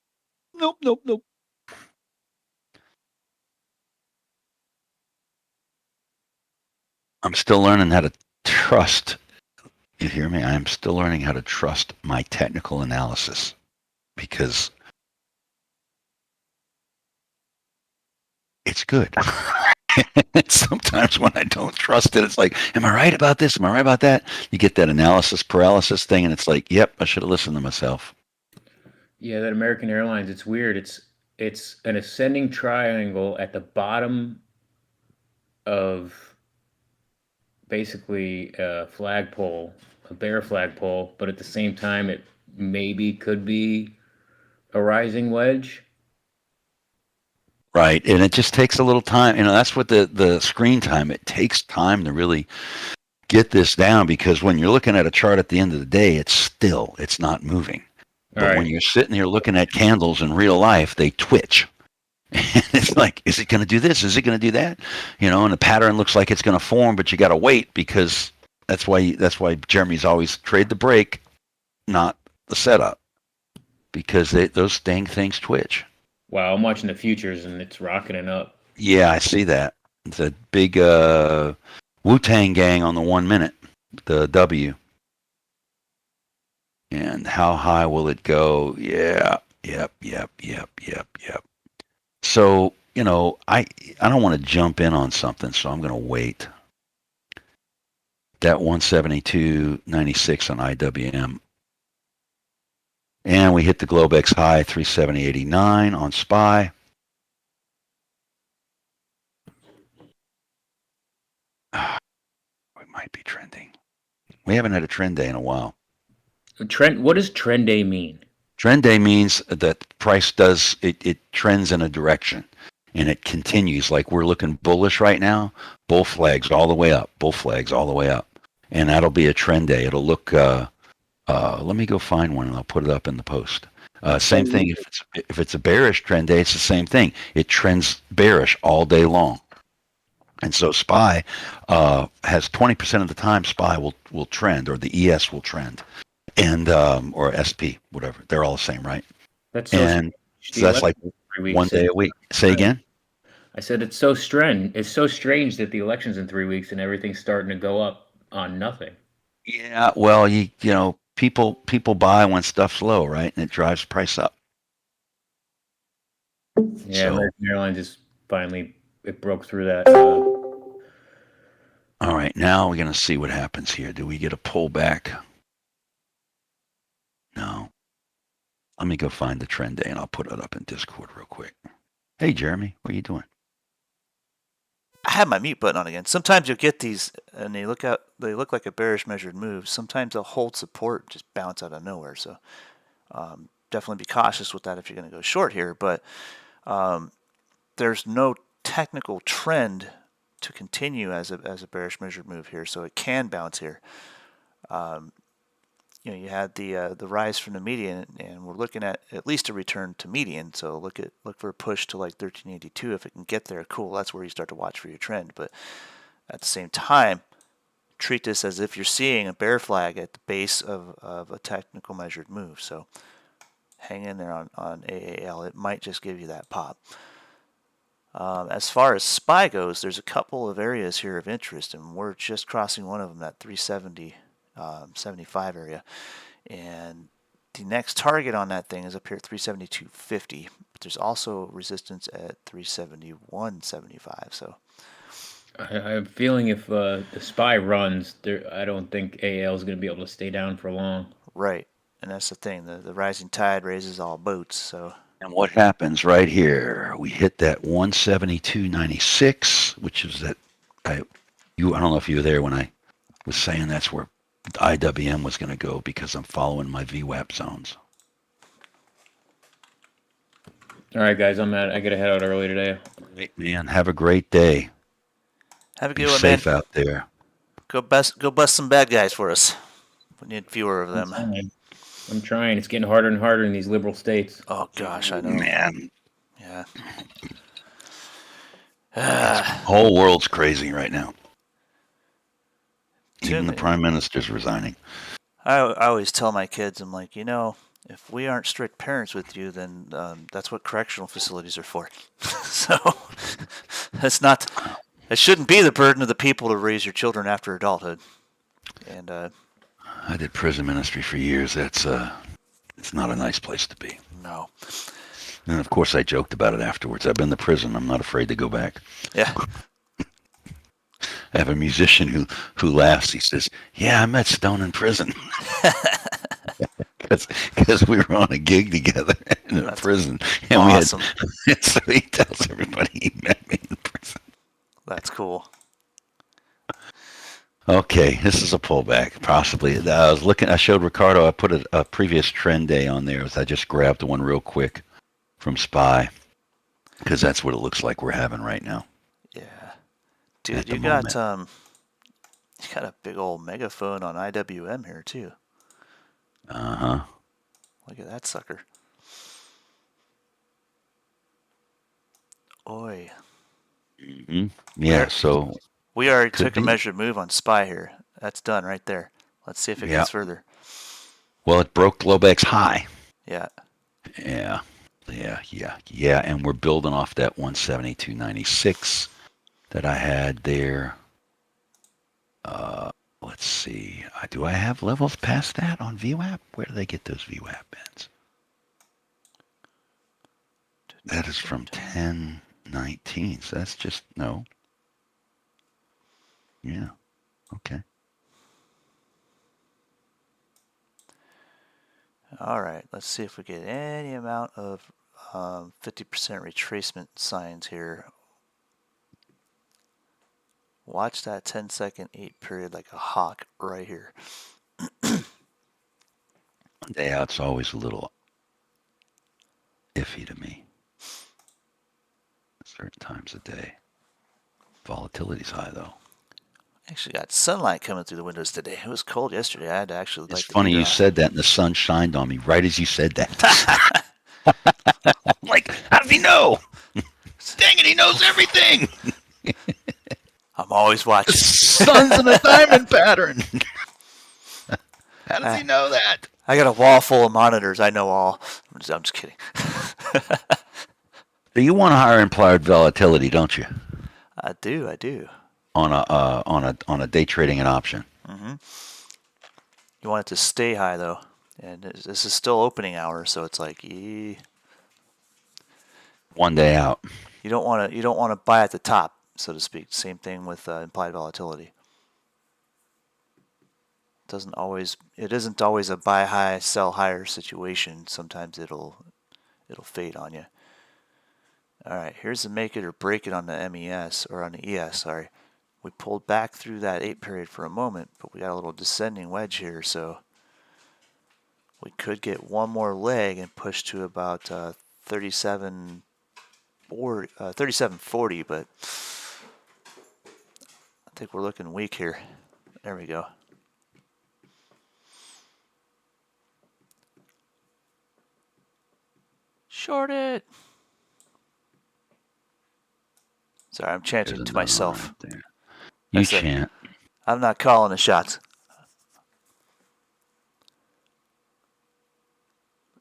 Nope, nope, nope. I'm still learning how to trust. You hear me? I'm still learning how to trust my technical analysis because it's good. Sometimes when I don't trust it, it's like, am I right about this? Am I right about that? You get that analysis paralysis thing, and it's like, yep, I should have listened to myself. Yeah, that American Airlines, it's weird. It's an ascending triangle at the bottom of basically a flagpole, a bear flagpole, but at the same time, it maybe could be a rising wedge. Right, and it just takes a little time. You know, that's what the screen time, it takes time to really get this down because when you're looking at a chart at the end of the day, it's still, it's not moving. But when you're sitting here looking at candles in real life, they twitch. And it's like, is it going to do this? Is it going to do that? You know, and the pattern looks like it's going to form, but you got to wait because that's why Jeremy's always trade the break, not the setup, because those dang things twitch. Wow, I'm watching the futures and it's rocketing up. Yeah, I see that. It's a big Wu-Tang gang on the 1 minute, the W. And how high will it go? Yeah, yep. So, you know, I don't want to jump in on something, so I'm going to wait. That 172.96 on IWM. And we hit the Globex high, 370.89 on SPY. We might be trending. We haven't had a trend day in a while. Trend. What does trend day mean? Trend day means that price does, it trends in a direction and it continues. Like we're looking bullish right now, bull flags all the way up, bull flags all the way up. And that'll be a trend day. It'll look, let me go find one and I'll put it up in the post. Same thing, if it's a bearish trend day, it's the same thing. It trends bearish all day long. And so SPY has 20% of the time SPY will trend, or the ES will trend. And or SP, whatever. They're all the same, right? That's so that's like 1 day a week. Say again? I said it's so strange. It's so strange that the election's in 3 weeks and everything's starting to go up on nothing. Yeah, well, you know, people buy when stuff's low, right? And it drives price up. Yeah, So, American Airlines just finally it broke through that All right, now we're going to see what happens here. Do we get a pullback? No. Let me go find the trend day and I'll put it up in Discord real quick. Hey, Jeremy, what are you doing? I have my mute button on again. Sometimes you'll get these, and they look like a bearish measured move. Sometimes they'll hold support, and just bounce out of nowhere. So definitely be cautious with that if you're going to go short here. But there's no technical trend to continue as a bearish measured move here, so it can bounce here. You had the rise from the median, and we're looking at least a return to median. So look for a push to like 1382. If it can get there, cool. That's where you start to watch for your trend. But at the same time, treat this as if you're seeing a bear flag at the base of a technical measured move. So hang in there on AAL. It might just give you that pop. As far as SPY goes, there's a couple of areas here of interest, and we're just crossing one of them, that 370. 75 area, and the next target on that thing is up here at 372.50, but there's also resistance at 371.75. So I have a feeling if the SPY runs, I don't think AL is going to be able to stay down for long. right, and that's the thing, the rising tide raises all boats. So And what happens right here? We hit that 172.96, which is that I don't know if you were there when I was saying that's where IWM was going to go because I'm following my VWAP zones. All right, guys, I got to head out early today. Great, man. Have a great day. have a Be good one, safe man. out there. Go bust some bad guys for us. We need fewer of them. I'm trying. It's getting harder and harder in these liberal states. Oh gosh, I know. Man, Yeah. the whole world's crazy right now. Even the Jimmy. prime minister's resigning. I always tell my kids, I'm like, if we aren't strict parents with you, then that's what correctional facilities are for. So it shouldn't be the burden of the people to raise your children after adulthood. And I did prison ministry for years. It's not a nice place to be. no, And of course, I joked about it afterwards. I've been to prison. I'm not afraid to go back. yeah, I have a musician who laughs. He says, "Yeah, I met Stone in prison because we were on a gig together in a prison, and awesome. so he tells everybody he met me in prison." That's cool. Okay, this is a pullback, possibly. I showed Ricardo. I put a previous trend day on there. I just grabbed one real quick from SPY because that's what it looks like we're having right now. Yeah, dude, At the you got a big old megaphone on IWM here too. Uh-huh. Look at that sucker. Oi. Mm-hmm. Yeah. So We already Could took a be. measured move on SPY here. That's done right there. Let's see if it Yeah. gets further. well, it broke Globex high. Yeah. Yeah. And we're building off that 172.96 that I had there. Let's see. Do I have levels past that on VWAP? Where do they get those VWAP bands? That is from 1019. So that's just no. Yeah. Okay. All right. Let's see if we get any amount of 50% retracement signs here. Watch that 10-second 8 period like a hawk right here. Day out's always a little iffy to me. Certain times of day. Volatility's high though. Actually got sunlight coming through the windows today. It was cold yesterday. I had to actually It's light the funny heater you on. said that, and the sun shined on me right as you said that. I'm like, how does he know? Dang it, he knows everything. I'm always watching. Sun's in a diamond pattern. How does he know that? I got a wall full of monitors. I know all. I'm just kidding. So you want a higher implied volatility, don't you? I do. On a day trading an option. You want it to stay high though, and this is still opening hour, so it's like One day out. you don't want to buy at the top, so to speak. Same thing with implied volatility. It isn't always a buy high, sell higher situation. Sometimes it'll fade on you. All right, here's the make it or break it on the MES, or on the ES, sorry. We pulled back through that 8 period for a moment, but we got a little descending wedge here, so we could get one more leg and push to about 37.40, but I think we're looking weak here. There we go. Short it. Sorry, I'm chanting There's to another myself. right there. You That's it. chant. I'm not calling the shots.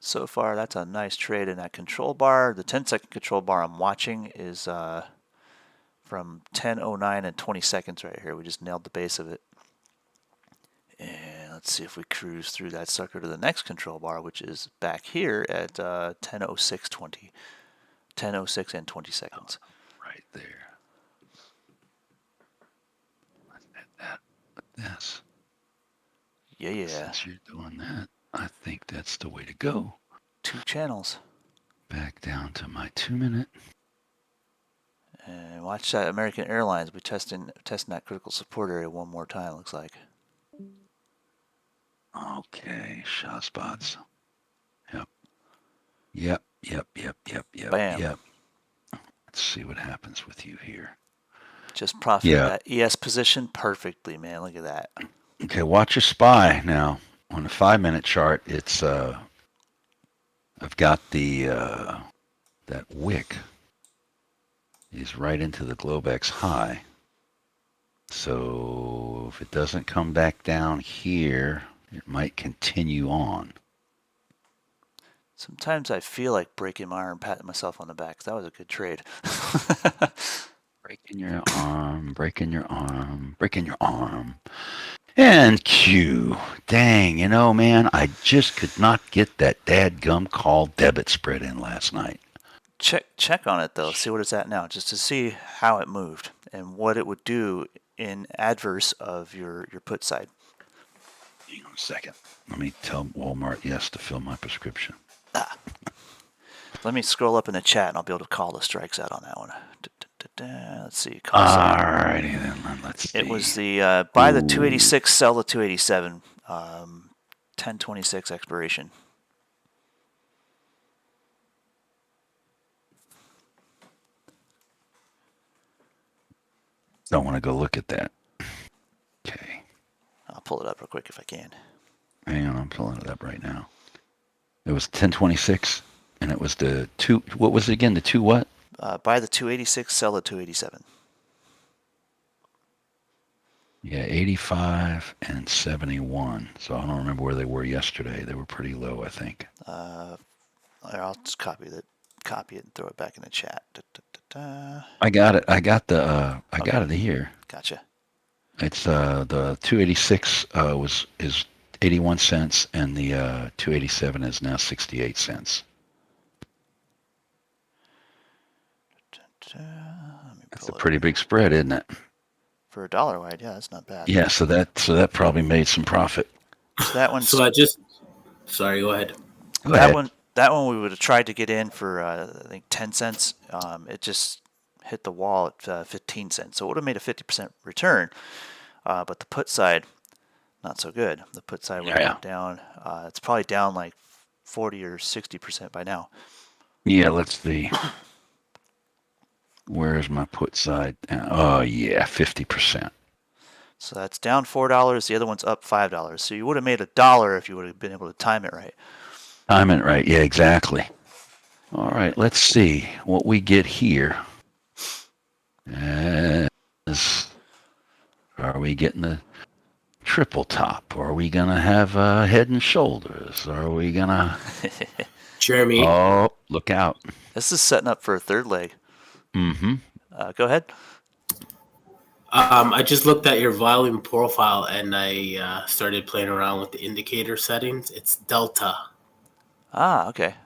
So far, that's a nice trade in that control bar. The 10-second control bar I'm watching is from 10:09 and 20 seconds right here. We just nailed the base of it. And let's see if we cruise through that sucker to the next control bar, which is back here at 10:06:20. 10:06 and 20 seconds. Right there. Let's hit that with this. Yeah. Since you're doing that, I think that's the way to go. 2 channels. Back down to my 2 minute. And watch that American Airlines. We're testing that critical support area one more time, looks like. Okay, shot spots. Yep. Bam. Yep. Let's see what happens with you here. Just profited Yeah. that ES position perfectly, man. Look at that. Okay, watch your SPY now. On the 5 minute chart, it's I've got the that wick is right into the Globex high. So if it doesn't come back down here, it might continue on. Sometimes I feel like breaking my arm, patting myself on the back. That was a good trade. Breaking your arm, breaking your arm, breaking your arm. And Q. Dang, man, I just could not get that dadgum call debit spread in last night. Check on it though. See what it's at now, just to see how it moved and what it would do in adverse of your put side. Hang on a second. Let me tell Walmart yes to fill my prescription. Let me scroll up in the chat and I'll be able to call the strikes out on that one. Let's see. Call sign. Alrighty then. Let's see. It was the buy the 286, sell the 287. 10/26 expiration. Don't want to go look at that. Okay. I'll pull it up real quick if I can. Hang on, I'm pulling it up right now. It was 1026, and it was the two. What was it again? The two what? Buy the 286, sell the 287. Yeah, 85 and 71. So I don't remember where they were yesterday. They were pretty low, I think. I'll just copy it and throw it back in the chat. I got it. I got the. I got it here. Gotcha. It's the 286 is 81 cents, and the 287 is now 68 cents. That's a pretty big spread, isn't it? For a dollar wide, yeah, that's not bad. Yeah, so that probably made some profit. So that one's. Sorry, go ahead. That one we would have tried to get in for I think 10 cents. It just hit the wall at 15 cents, so it would have made a 50% return. But the put side, not so good. The put side went down. It's probably down like 40 or 60% by now. Yeah, let's see. Where's my put side? Oh yeah, 50%. So that's down $4. The other one's up $5. So you would have made $1 if you would have been able to time it right. Time it right. Yeah, exactly. All right, let's see what we get here. Are we getting the triple top? Are we going to have head and shoulders? Are we going to... Jeremy. Oh, look out. This is setting up for a third leg. Mm-hmm. Go ahead. I just looked at your volume profile and I started playing around with the indicator settings. It's delta. Ah, okay.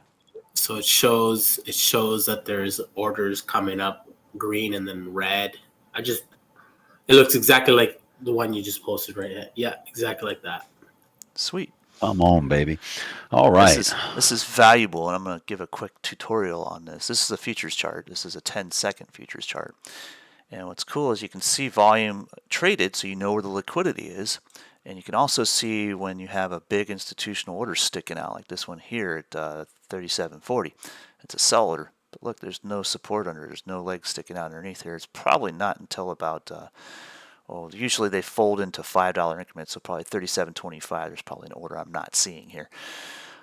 So it shows that there's orders coming up green and then red. It looks exactly like The one you just posted right here. Yeah, exactly like that. Sweet. Come on, baby. All right. This is valuable, and I'm going to give a quick tutorial on this. This is a futures chart. This is a 10-second futures chart. And what's cool is you can see volume traded, so you know where the liquidity is. And you can also see when you have a big institutional order sticking out, like this one here at 37.40. It's a sell order. But look, there's no support under it. There's no legs sticking out underneath here. It's probably not until about, well, usually they fold into $5 increments, so probably 37.25. There's probably an order I'm not seeing here.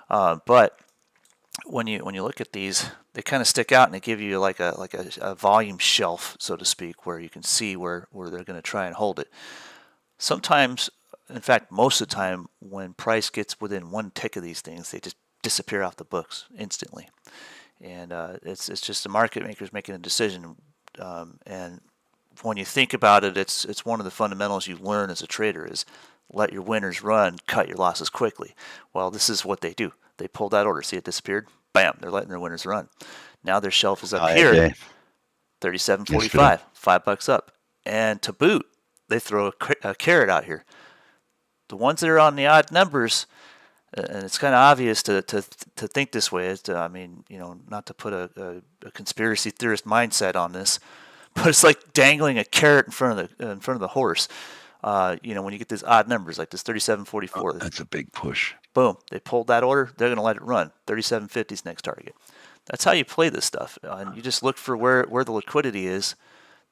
But when you look at these, they kind of stick out and they give you like a volume shelf, so to speak, where you can see where they're going to try and hold it. Sometimes, in fact, most of the time, when price gets within one tick of these things, they just disappear off the books instantly. And it's just the market makers making a decision. And when you think about it, it's one of the fundamentals you learn as a trader is let your winners run, cut your losses quickly. Well, this is what they do. They pulled that order. See, it disappeared. Bam, they're letting their winners run. Now their shelf is up here, 37.45, $5 up. And to boot, they throw a carrot out here. The ones that are on the odd numbers, and it's kind of obvious to think this way. I mean, not to put a conspiracy theorist mindset on this, but it's like dangling a carrot in front of the horse. When you get these odd numbers like this 37.44, that's a big push. Boom, they pulled that order. They're going to let it run. 37.50 is next target. That's how you play this stuff, and you just look for where the liquidity is.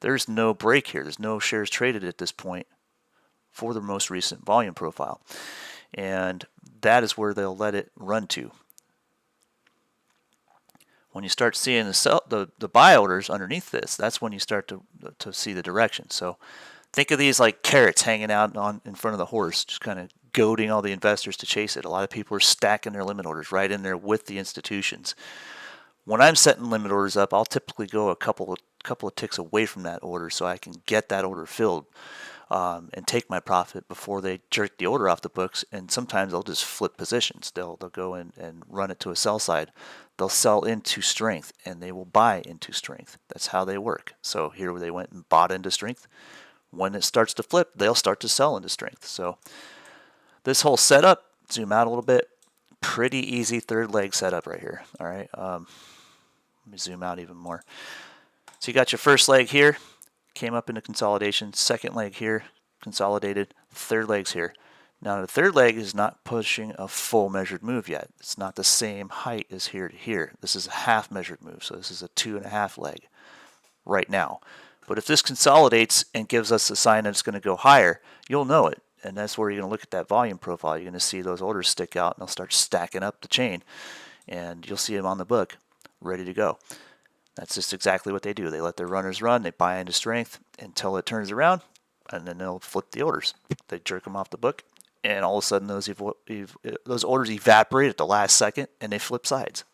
There's no break here. There's no shares traded at this point for the most recent volume profile. And that is where they'll let it run to. When you start seeing the buy orders underneath this, that's when you start to see the direction. So think of these like carrots hanging out in front of the horse, just kind of goading all the investors to chase it. A lot of people are stacking their limit orders right in there with the institutions. When I'm setting limit orders up, I'll typically go a couple of ticks away from that order so I can get that order filled. And take my profit before they jerk the order off the books. And sometimes they'll just flip positions. They'll go in and run it to a sell side. They'll sell into strength and they will buy into strength. That's how they work. So here they went and bought into strength. When it starts to flip, they'll start to sell into strength. So this whole setup, zoom out a little bit, pretty easy third leg setup right here. All right. Let me zoom out even more. So you got your first leg here. Came up into consolidation, second leg here, consolidated, third leg's here. Now the third leg is not pushing a full measured move yet. It's not the same height as here to here. This is a half measured move, so this is a 2.5 leg right now. But if this consolidates and gives us a sign that it's going to go higher, you'll know it. And that's where you're going to look at that volume profile. You're going to see those orders stick out and they'll start stacking up the chain. And you'll see them on the book, ready to go. That's just exactly what they do. They let their runners run, they buy into strength until it turns around, and then they'll flip the orders. They jerk them off the book, and all of a sudden those orders evaporate at the last second, and they flip sides.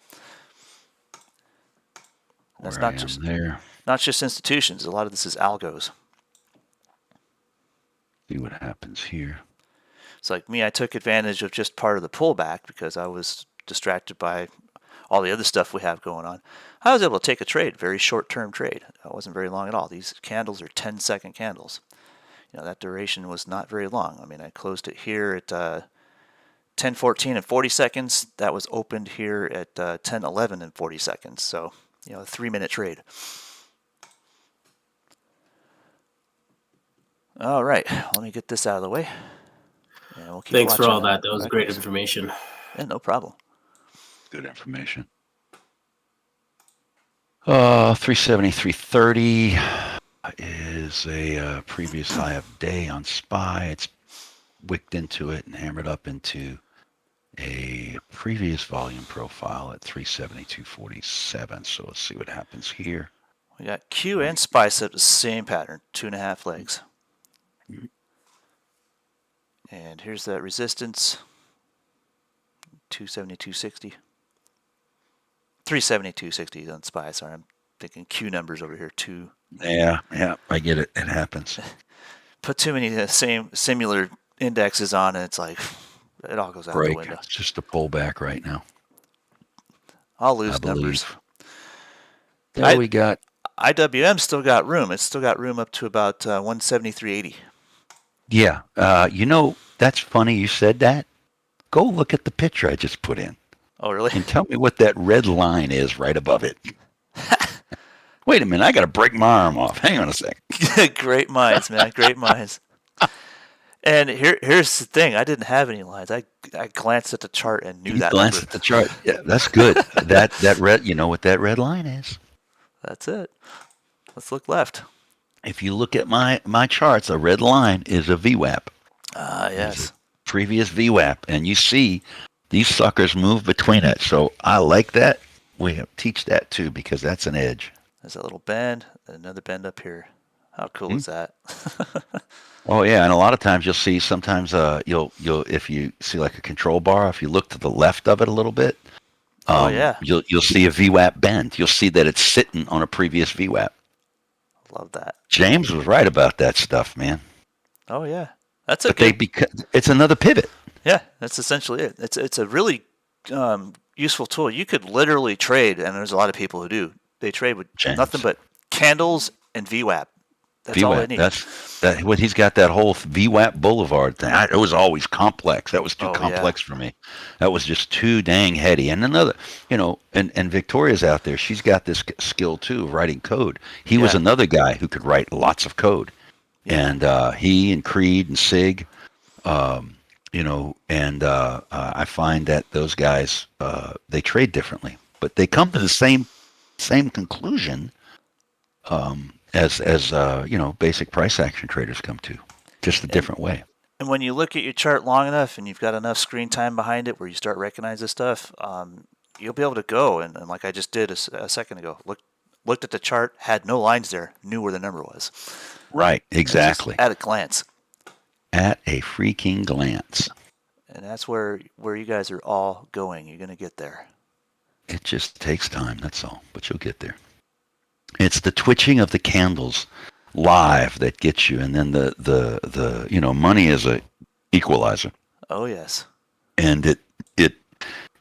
That's not just institutions. A lot of this is algos. See what happens here. It's like me, I took advantage of just part of the pullback because I was distracted by all the other stuff we have going on. I was able to take a trade, very short-term trade. It wasn't very long at all. These candles are 10-second candles. That duration was not very long. I mean, I closed it here at 10:14 and 40 seconds. That was opened here at 10:11 and 40 seconds. So, a 3-minute trade. All right, let me get this out of the way. And we'll keep Thanks for all watching that. That was great information. Yeah, no problem. Good information. 373.30 is a previous high of day on SPY. It's wicked into it and hammered up into a previous volume profile at 372.47. So let's see what happens here. We got Q and SPY set the same pattern, 2.5 legs. And here's that resistance, 272.60. 372.60 on SPY. Sorry, I'm thinking Q numbers over here too. Yeah, I get it. It happens. Put too many similar indexes on, and it's like it all goes out the window. It's just a pullback right now. I'll lose numbers. We got IWM still got room. It's still got room up to about 173.80. Yeah. That's funny you said that. Go look at the picture I just put in Oh, really? and tell me what that red line is right above it. Wait a minute, I got to break my arm off. Hang on a sec. Great minds, man. Great minds. And here's the thing. I didn't have any lines. I glanced at the chart and knew You that glance number. at the chart. Yeah, that's good. that red, you know what that red line is? That's it. Let's look left. If you look at my charts, a red line is a VWAP. Ah, yes. Previous VWAP, and you see these suckers move between it. So I like that. We teach that too because that's an edge. There's a little bend, another bend up here. How cool is that? Oh yeah, and a lot of times you'll see sometimes you'll if you see like a control bar, if you look to the left of it a little bit, Oh, yeah. you'll see a VWAP bend. You'll see that it's sitting on a previous VWAP. Love that. James was right about that stuff, man. Oh, yeah. That's a But good. it's another pivot. Yeah, that's essentially it. It's a really useful tool. You could literally trade, and there's a lot of people who do. They trade with James. nothing but candles and VWAP. That's all they VWAP. need. That's what he's got that whole VWAP Boulevard thing. It was always complex. That was too Oh, yeah. complex for me. That was just too dang heady. And another, and Victoria's out there. She's got this skill too, of writing code. He was Yeah. another guy who could write lots of code. Yeah. And he and Creed and Sig, I find that those guys they trade differently, but they come to the same conclusion as basic price action traders come to, just a different way. And when you look at your chart long enough and you've got enough screen time behind it where you start recognizing this stuff, you'll be able to go. And like I just did a second ago, looked at the chart, had no lines there, knew where the number was. Right, Just exactly. at a glance. At a freaking glance. And that's where you guys are all going. You're going to get there. It just takes time, that's all, but you'll get there. It's the twitching of the candles live that gets you, and then the money is a equalizer. Oh, yes. And it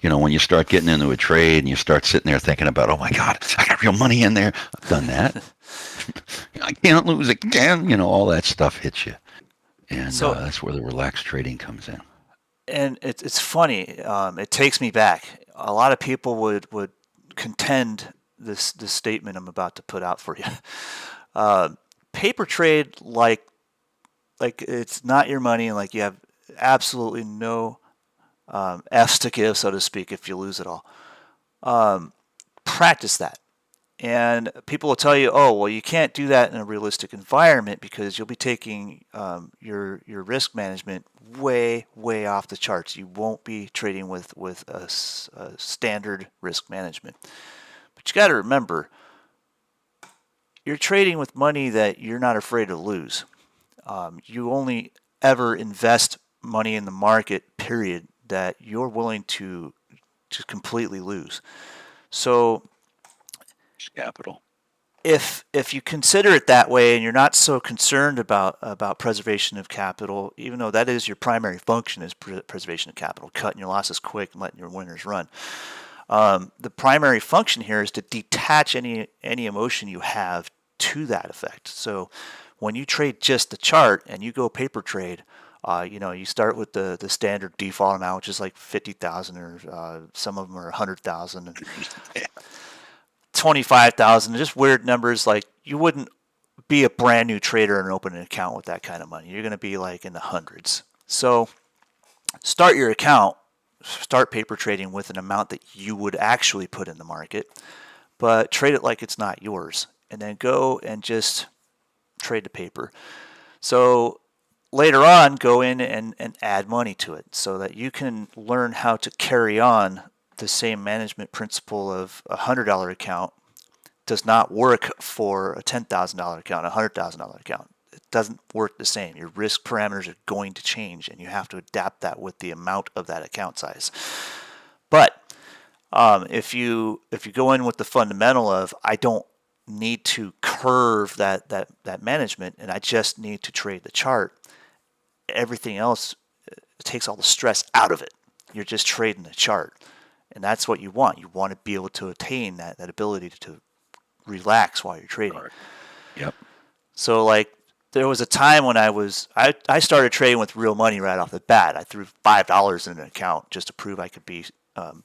when you start getting into a trade and you start sitting there thinking about, oh my God, I got real money in there. I've done that. I can't lose again. All that stuff hits you. And So- that's where the relaxed trading comes in. And it's funny. It takes me back. A lot of people would contend this statement I'm about to put out for you. Paper trade like it's not your money, and like you have absolutely no F's to give, so to speak, if you lose it all. Practice that. And people will tell you, oh, well, you can't do that in a realistic environment because you'll be taking your risk management way, way off the charts. You won't be trading with a standard risk management. But you got to remember, you're trading with money that you're not afraid to lose. You only ever invest money in the market, period, that you're willing to completely lose. So Capital. if you consider it that way and you're not so concerned about preservation of capital, even though that is your primary function is preservation of capital, cutting your losses quick and letting your winners run. The primary function here is to detach any emotion you have to that effect. So when you trade just the chart and you go paper trade, you start with the standard default amount, which is like 50,000, or some of them are 100,000, and 25,000. Just weird numbers. Like you wouldn't be a brand new trader and open an account with that kind of money. You're going to be like in the hundreds. So start your account, start paper trading with an amount that you would actually put in the market, but trade it like it's not yours, and then go and just trade the paper. So later on, go in and add money to it so that you can learn how to carry on the same management principle of a $100 account does not work for a $10,000 account, a $100,000 account. It doesn't work the same. Your risk parameters are going to change, and you have to adapt that with the amount of that account size. But if you go in with the fundamental of I don't need to curve that management, and I just need to trade the chart, everything else takes all the stress out of it. You're just trading the chart. And that's what you want. You want to be able to attain that ability to relax while you're trading. Yep. So like there was a time when I started trading with real money right off the bat. I threw $5 in an account just to prove I could be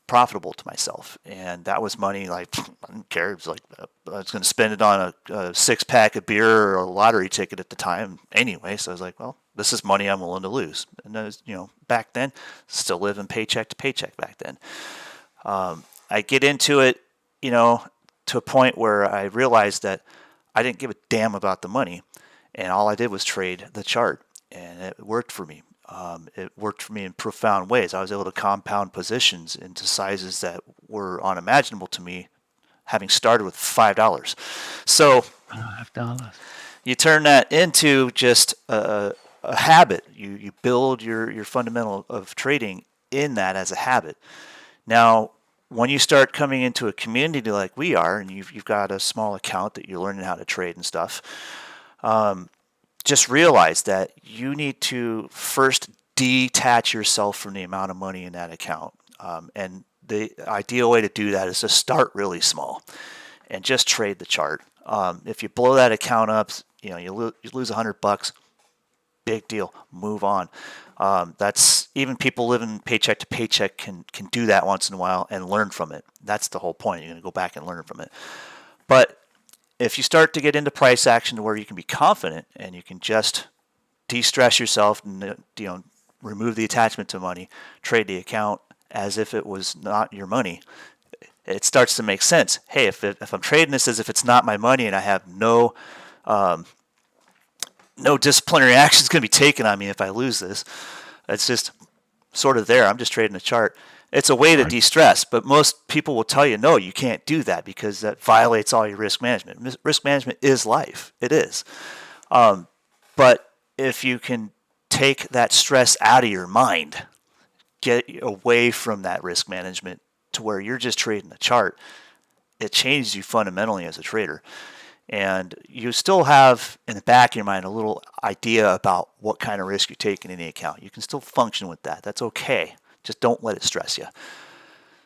profitable to myself, and that was money like I didn't care. It was like I was going to spend it on a 6-pack of beer or a lottery ticket at the time anyway. So I was like, well, this is money I'm willing to lose. And that was, back then, still living paycheck to paycheck back then. I get into it, to a point where I realized that I didn't give a damn about the money, and all I did was trade the chart, and it worked for me. It worked for me in profound ways. I was able to compound positions into sizes that were unimaginable to me, having started with $5. So $5. you turn that into just a habit. You build your fundamental of trading in that as a habit. Now, when you start coming into a community like we are, and you've got a small account that you're learning how to trade and stuff, just realize that you need to first detach yourself from the amount of money in that account. And the ideal way to do that is to start really small and just trade the chart. If you blow that account up, you lose $100. Big deal. Move on. That's even people living paycheck to paycheck can do that once in a while and learn from it. That's the whole point. You're going to go back and learn from it. But if you start to get into price action to where you can be confident and you can just de-stress yourself and remove the attachment to money, trade the account as if it was not your money, it starts to make sense. Hey, if I'm trading this as if it's not my money and I have no disciplinary action is going to be taken on me if I lose this, it's just sort of there. I'm just trading a chart. It's a way to de-stress, but most people will tell you, no, you can't do that because that violates all your risk management. Risk management is life. It is. But if you can take that stress out of your mind, get away from that risk management to where you're just trading the chart, it changes you fundamentally as a trader. And you still have in the back of your mind a little idea about what kind of risk you're taking in the account. You can still function with that. That's okay. Just don't let it stress you.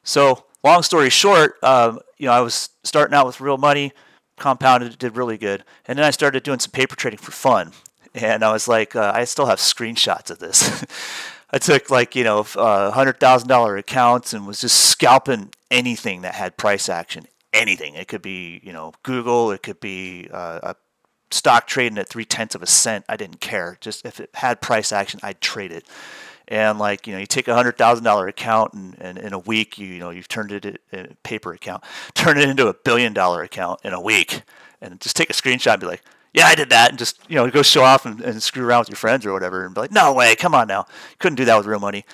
So long story short, I was starting out with real money, compounded, did really good. And then I started doing some paper trading for fun. And I was like, I still have screenshots of this. I took $100,000 accounts and was just scalping anything that had price action. Anything. It could be, Google. It could be a stock trading at 0.3 of a cent. I didn't care. Just if it had price action, I'd trade it. And you take a $100,000 account and in a week, you've turned it in a paper account, turn it into $1 billion account in a week, and just take a screenshot and be like, yeah, I did that, and just go show off and screw around with your friends or whatever, and be like, no way, come on now, couldn't do that with real money.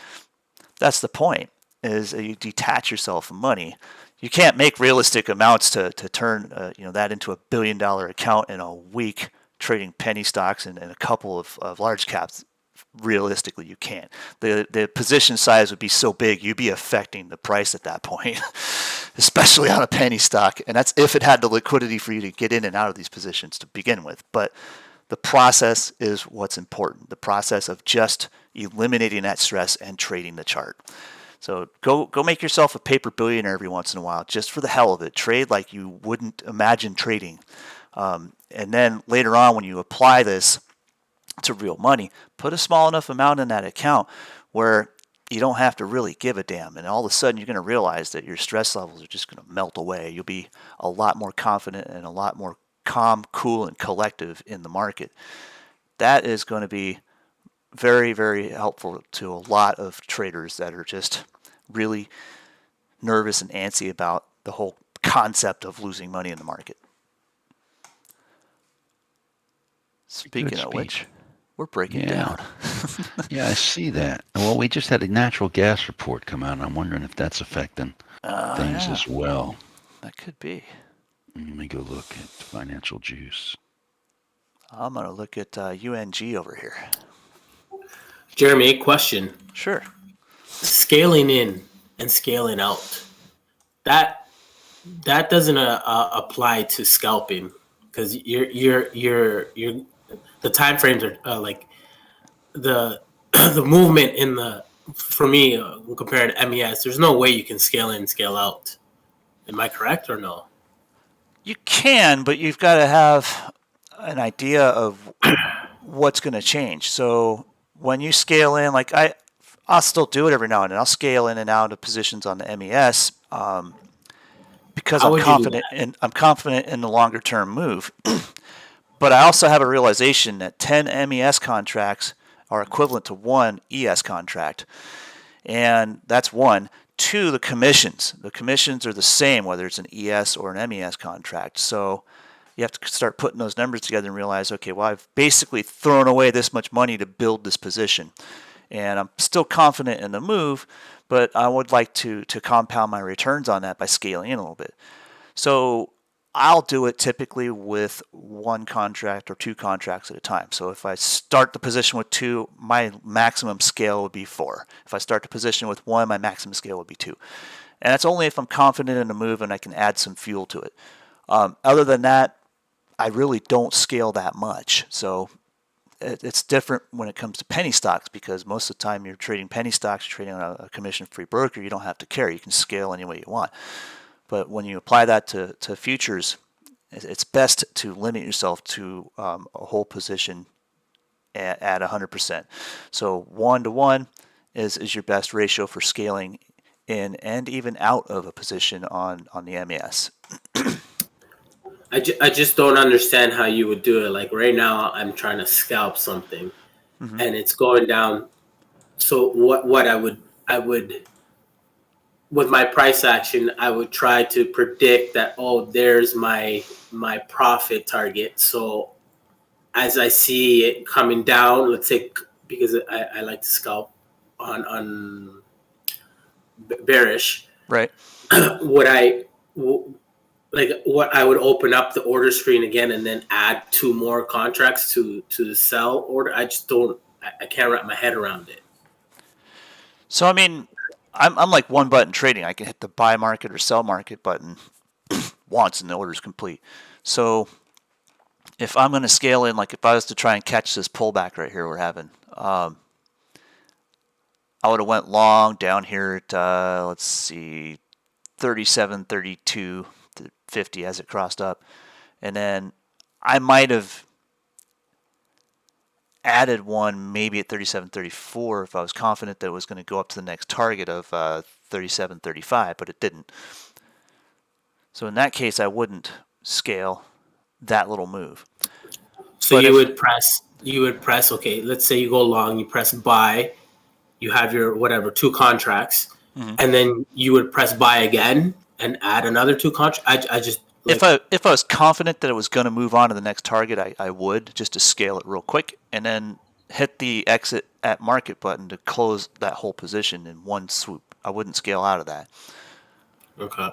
That's the point. Is you detach yourself from money. You can't make realistic amounts to turn that into $1 billion account in a week trading penny stocks and a couple of large caps. Realistically, you can't. The position size would be so big, you'd be affecting the price at that point, especially on a penny stock. And that's if it had the liquidity for you to get in and out of these positions to begin with. But the process is what's important. The process of just eliminating that stress and trading the chart. So go make yourself a paper billionaire every once in a while, just for the hell of it. Trade like you wouldn't imagine trading. And then later on, when you apply this to real money, put a small enough amount in that account where you don't have to really give a damn. And all of a sudden, you're going to realize that your stress levels are just going to melt away. You'll be a lot more confident and a lot more calm, cool, and collective in the market. That is going to be very, very helpful to a lot of traders that are just really nervous and antsy about the whole concept of losing money in the market. Speaking of which, we're breaking down. Yeah, I see that. Well, we just had a natural gas report come out, and I'm wondering if that's affecting things as well. That could be. Let me go look at Financial Juice. I'm going to look at UNG over here. Jeremy, question. Sure. Scaling in and scaling out. That doesn't apply to scalping because you're the time frames are like the movement in the, for me, compared to MES, there's no way you can scale in, scale out. Am I correct or no? You can, but you've got to have an idea of what's going to change. So when you scale in, like I'll still do it every now and then. I'll scale in and out of positions on the MES because How I'm would you do confident in the longer term move. But I also have a realization that 10 MES contracts are equivalent to one ES contract. And that's one. Two, the commissions. The commissions are the same whether it's an ES or an MES contract. So you have to start putting those numbers together and realize, okay, well, I've basically thrown away this much money to build this position. And I'm still confident in the move, but I would like to compound my returns on that by scaling in a little bit. So I'll do it typically with one contract or two contracts at a time. So if I start the position with two, my maximum scale would be 4. If I start the position with one, my maximum scale would be 2. And that's only if I'm confident in the move and I can add some fuel to it. Other than that, I really don't scale that much. So it's different when it comes to penny stocks, because most of the time you're trading penny stocks, you're trading on a commission-free broker, you don't have to care. You can scale any way you want. But when you apply that to futures, it's best to limit yourself to a whole position at 100%. So 1-to-1 is your best ratio for scaling in and even out of a position on the MES. I just don't understand how you would do it. Like right now, I'm trying to scalp something, and it's going down. So what I would with my price action, I would try to predict that, there's my profit target. So as I see it coming down, let's say, because I like to scalp on bearish, Right. what I would open up the order screen again and then add 2 more contracts to the sell order. I can't wrap my head around it. So, I mean, I'm like one button trading. I can hit the buy market or sell market button once and the order's complete. So if I'm going to scale in, like if I was to try and catch this pullback right here we're having, I would have went long down here at, let's see, 37, 32 to 50 as it crossed up. And then I might have added one maybe at 37.34 if I was confident that it was going to go up to the next target of 37.35, but it didn't. So in that case, I wouldn't scale that little move. So But you would press, okay, let's say you go long, you press buy, you have your 2 contracts, and then you would press buy again and add another 2 contracts. I just if I was confident that it was going to move on to the next target, I would, just to scale it real quick, and then hit the exit at market button to close that whole position in one swoop. I wouldn't scale out of that. Okay.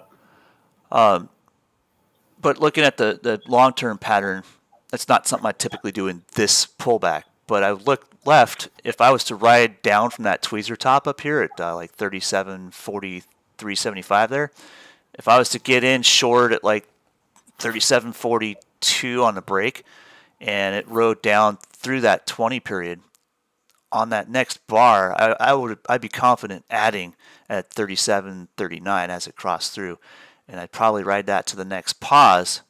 But looking at the long-term pattern, that's not something I typically do in this pullback. But I look left, if I was to ride down from that tweezer top up here at like 37.40, 375 there, if I was to get in short at like 37.42 on the break, and it rode down through that 20 period, on that next bar, I'd be confident adding at 37.39 as it crossed through, and I'd probably ride that to the next pause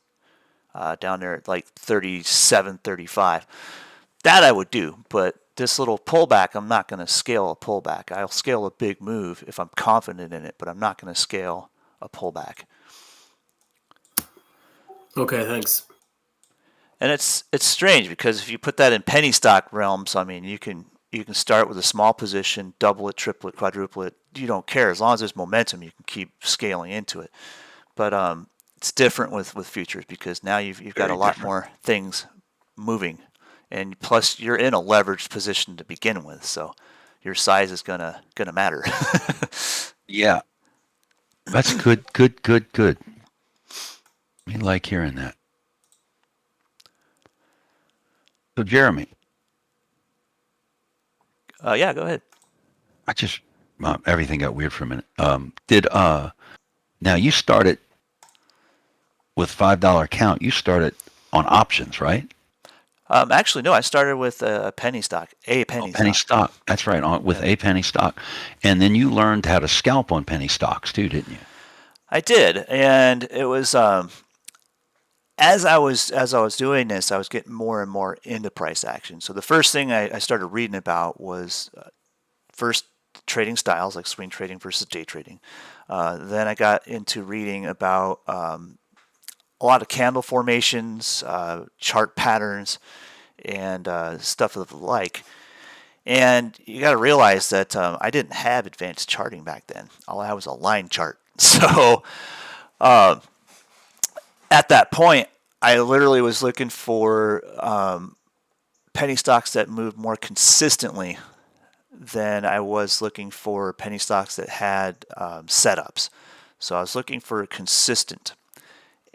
down there at like 37.35. That I would do, but this little pullback, I'm not going to scale a pullback. I'll scale a big move if I'm confident in it, but I'm not going to scale a pullback. Okay, thanks. And it's strange because if you put that in penny stock realms, I mean, you can start with a small position, double it, triple it, quadruple it. You don't care. As long as there's momentum, you can keep scaling into it. But it's different with futures because now you've got a lot more things moving, and plus you're in a leveraged position to begin with, so your size is gonna matter. Yeah. That's good. We like hearing that. So, Jeremy. Yeah, go ahead. I just everything got weird for a minute. Now you started with $5 count. You started on options, right? Actually, no. I started with a penny stock. Penny stock. That's right. With a penny stock, and then you learned how to scalp on penny stocks too, didn't you? I did, and it was as I was doing this, I was getting more and more into price action. So the first thing I started reading about was first trading styles like swing trading versus day trading. Then I got into reading about a lot of candle formations, chart patterns, and stuff of the like. And you got to realize that I didn't have advanced charting back then. All I had was a line chart. So at that point, I literally was looking for penny stocks that moved more consistently than I was looking for penny stocks that had setups. So I was looking for consistent.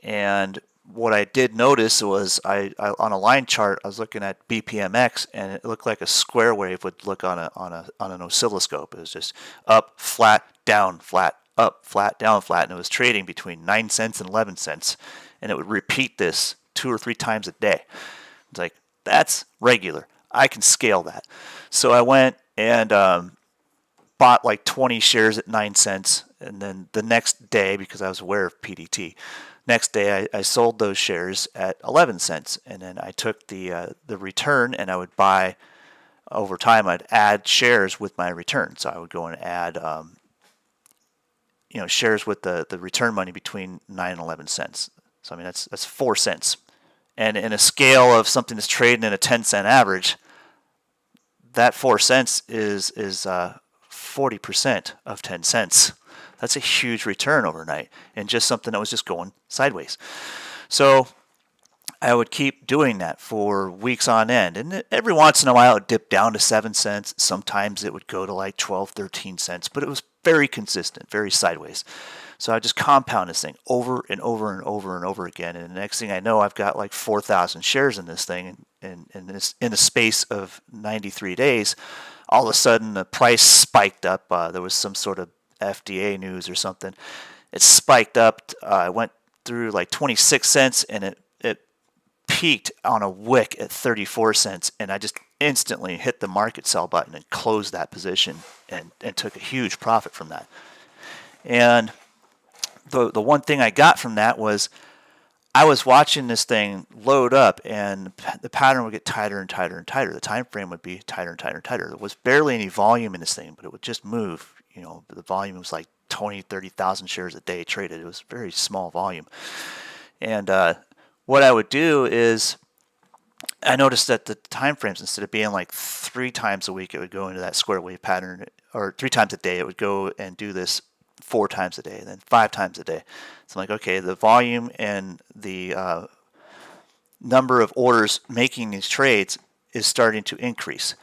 And what I did notice was I on a line chart I was looking at BPMX and it looked like a square wave would look on an oscilloscope. It was just up, flat, down, flat, up, flat, down, flat, and it was trading between 9 cents and 11 cents, and it would repeat this 2 or 3 times a day. It's like, that's regular. I can scale that. So I went and bought like 20 shares at 9 cents, and then the next day, because I was aware of PDT, next day I sold those shares at 11 cents, and then I took the return and I would buy over time. I'd add shares with my return, so I would go and add shares with the return money between 9 and 11 cents. So I mean that's 4 cents, and in a scale of something that's trading at a 10-cent average, that 4 cents is 40% of 10 cents. That's a huge return overnight, and just something that was just going sideways. So I would keep doing that for weeks on end, and every once in a while it would dip down to 7 cents. Sometimes it would go to like 12, 13 cents, but it was very consistent, very sideways. So I just compound this thing over and over and over and over again, and the next thing I know, I've got like 4,000 shares in this thing, and in the space of 93 days, all of a sudden the price spiked up. There was some sort of FDA news or something. It spiked up. I went through like 26 cents, and it peaked on a wick at 34 cents, and I just instantly hit the market sell button and closed that position and took a huge profit from that. And the one thing I got from that was I was watching this thing load up, and the pattern would get tighter and tighter and tighter. The time frame would be tighter and tighter and tighter. There was barely any volume in this thing, but it would just move. The volume was like 20, 30,000 shares a day traded. It was very small volume. And what I would do is I noticed that the time frames, instead of being like 3 times a week, it would go into that square wave pattern, or 3 times a day. It would go and do this 4 times a day, and then 5 times a day. So I'm like, okay, the volume and the number of orders making these trades is starting to increase.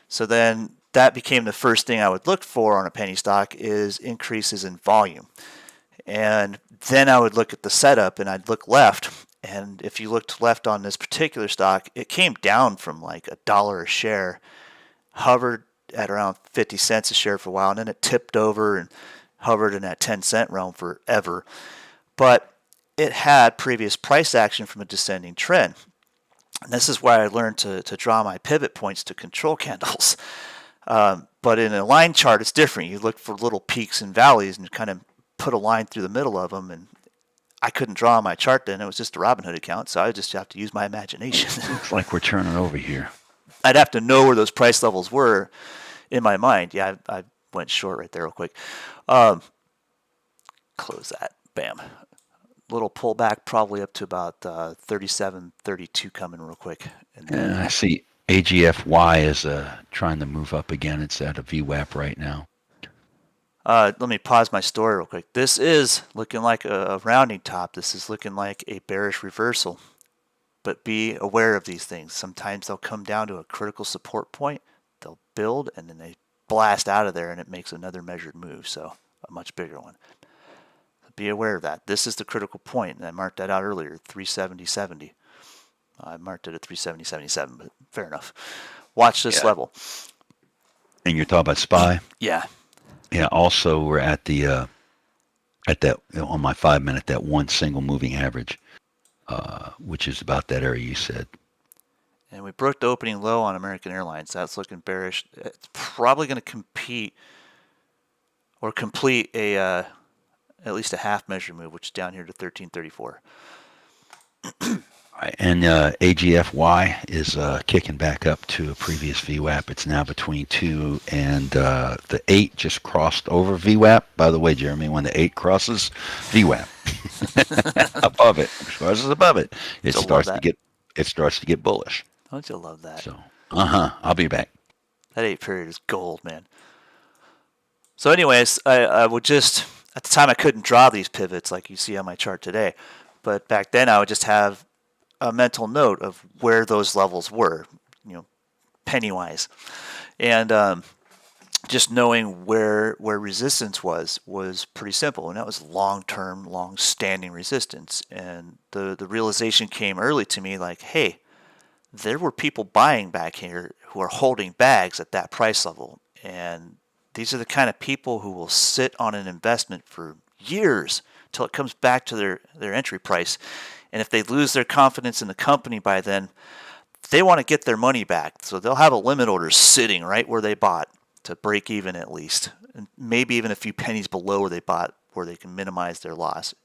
So then that became the first thing I would look for on a penny stock, is increases in volume. And then I would look at the setup, and I'd look left. And if you looked left on this particular stock, it came down from like $1 a share, hovered at around 50 cents a share for a while, and then it tipped over and hovered in that 10-cent realm forever. But it had previous price action from a descending trend. And this is where I learned to draw my pivot points to control candles. But in a line chart, it's different. You look for little peaks and valleys and kind of put a line through the middle of them. And I couldn't draw on my chart then. It was just a Robinhood account, so I just have to use my imagination. Looks like we're turning over here. I'd have to know where those price levels were in my mind. Yeah, I went short right there real quick. Close that. Bam. Little pullback, probably up to about 37, 32 coming real quick. And then, I see AGFY is trying to move up again. It's at a VWAP right now. let me pause my story real quick. This is looking like a rounding top. This is looking like a bearish reversal. But be aware of these things. Sometimes they'll come down to a critical support point. They'll build, and then they blast out of there, and it makes another measured move. So a much bigger one. Be aware of that. This is the critical point, and I marked that out earlier, 370.70. I marked it at 370.77, but fair enough. Watch this level. And you're talking about SPY? Yeah. Yeah. Also, we're at the at that on my 5 minute, that one single moving average, which is about that area you said. And we broke the opening low on American Airlines. That's looking bearish. It's probably going to compete or complete a at least a half measure move, which is down here to 1334. Right, and AGFY is kicking back up to a previous VWAP. It's now between 2 and the 8 just crossed over VWAP. By the way, Jeremy, when the 8 crosses VWAP above it, crosses above it, it Still love starts to that. get bullish. Don't you love that? So, I'll be back. That 8 period is gold, man. So anyways, I would just, at the time I couldn't draw these pivots like you see on my chart today, but back then I would just have a mental note of where those levels were, penny-wise. And just knowing where resistance was pretty simple, and that was long-term, long-standing resistance. And the realization came early to me like, hey, there were people buying back here who are holding bags at that price level. And these are the kind of people who will sit on an investment for years till it comes back to their entry price. And if they lose their confidence in the company by then, they want to get their money back. So they'll have a limit order sitting right where they bought to break even at least. And maybe even a few pennies below where they bought where they can minimize their loss.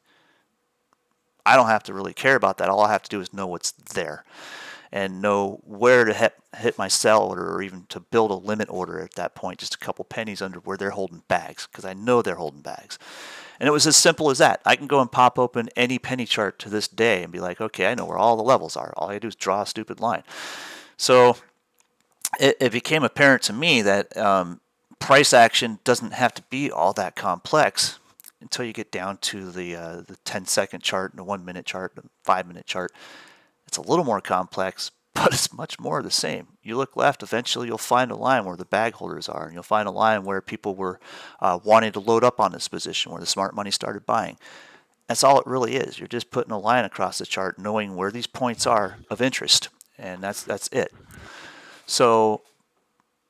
I don't have to really care about that. All I have to do is know what's there and know where to hit my sell order, or even to build a limit order at that point, just a couple pennies under where they're holding bags, because I know they're holding bags. And it was as simple as that. I can go and pop open any penny chart to this day and be like, okay, I know where all the levels are. All I do is draw a stupid line. So it became apparent to me that price action doesn't have to be all that complex until you get down to the 10-second chart and the 1-minute chart and the 5-minute chart. It's a little more complex, but it's much more the same. You look left, eventually you'll find a line where the bag holders are, and you'll find a line where people were wanting to load up on this position, where the smart money started buying. That's all it really is. You're just putting a line across the chart, knowing where these points are of interest, and that's it. So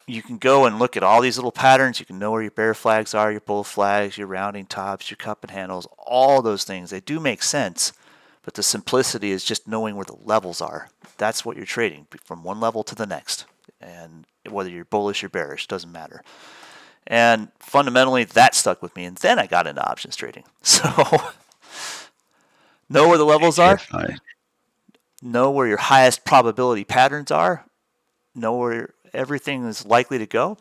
you can go and look at all these little patterns. You can know where your bear flags are, your bull flags, your rounding tops, your cup and handles, all those things. They do make sense. But the simplicity is just knowing where the levels are. That's what you're trading, from one level to the next. And whether you're bullish or bearish, doesn't matter. And fundamentally, that stuck with me. And then I got into options trading. So know where the levels are. Know where your highest probability patterns are. Know where everything is likely to go.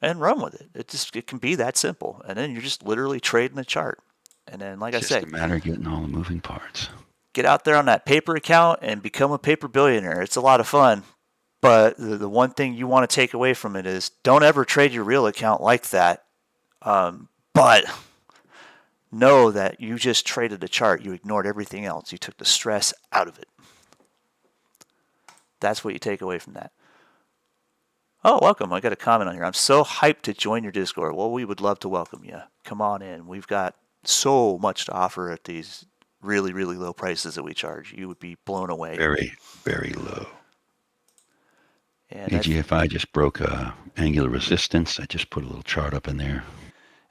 And run with it. It can be that simple. And then you're just literally trading the chart. And then, like I said, it's just a matter of getting all the moving parts. Get out there on that paper account and become a paper billionaire. It's a lot of fun, but the one thing you want to take away from it is don't ever trade your real account like that. But know that you just traded a chart. You ignored everything else. You took the stress out of it. That's what you take away from that. Oh, welcome. I got a comment on here. I'm so hyped to join your Discord. Well, we would love to welcome you. Come on in. We've got so much to offer at these really, really low prices that we charge. You would be blown away. Very, very low. And AGFI just broke angular resistance. I just put a little chart up in there.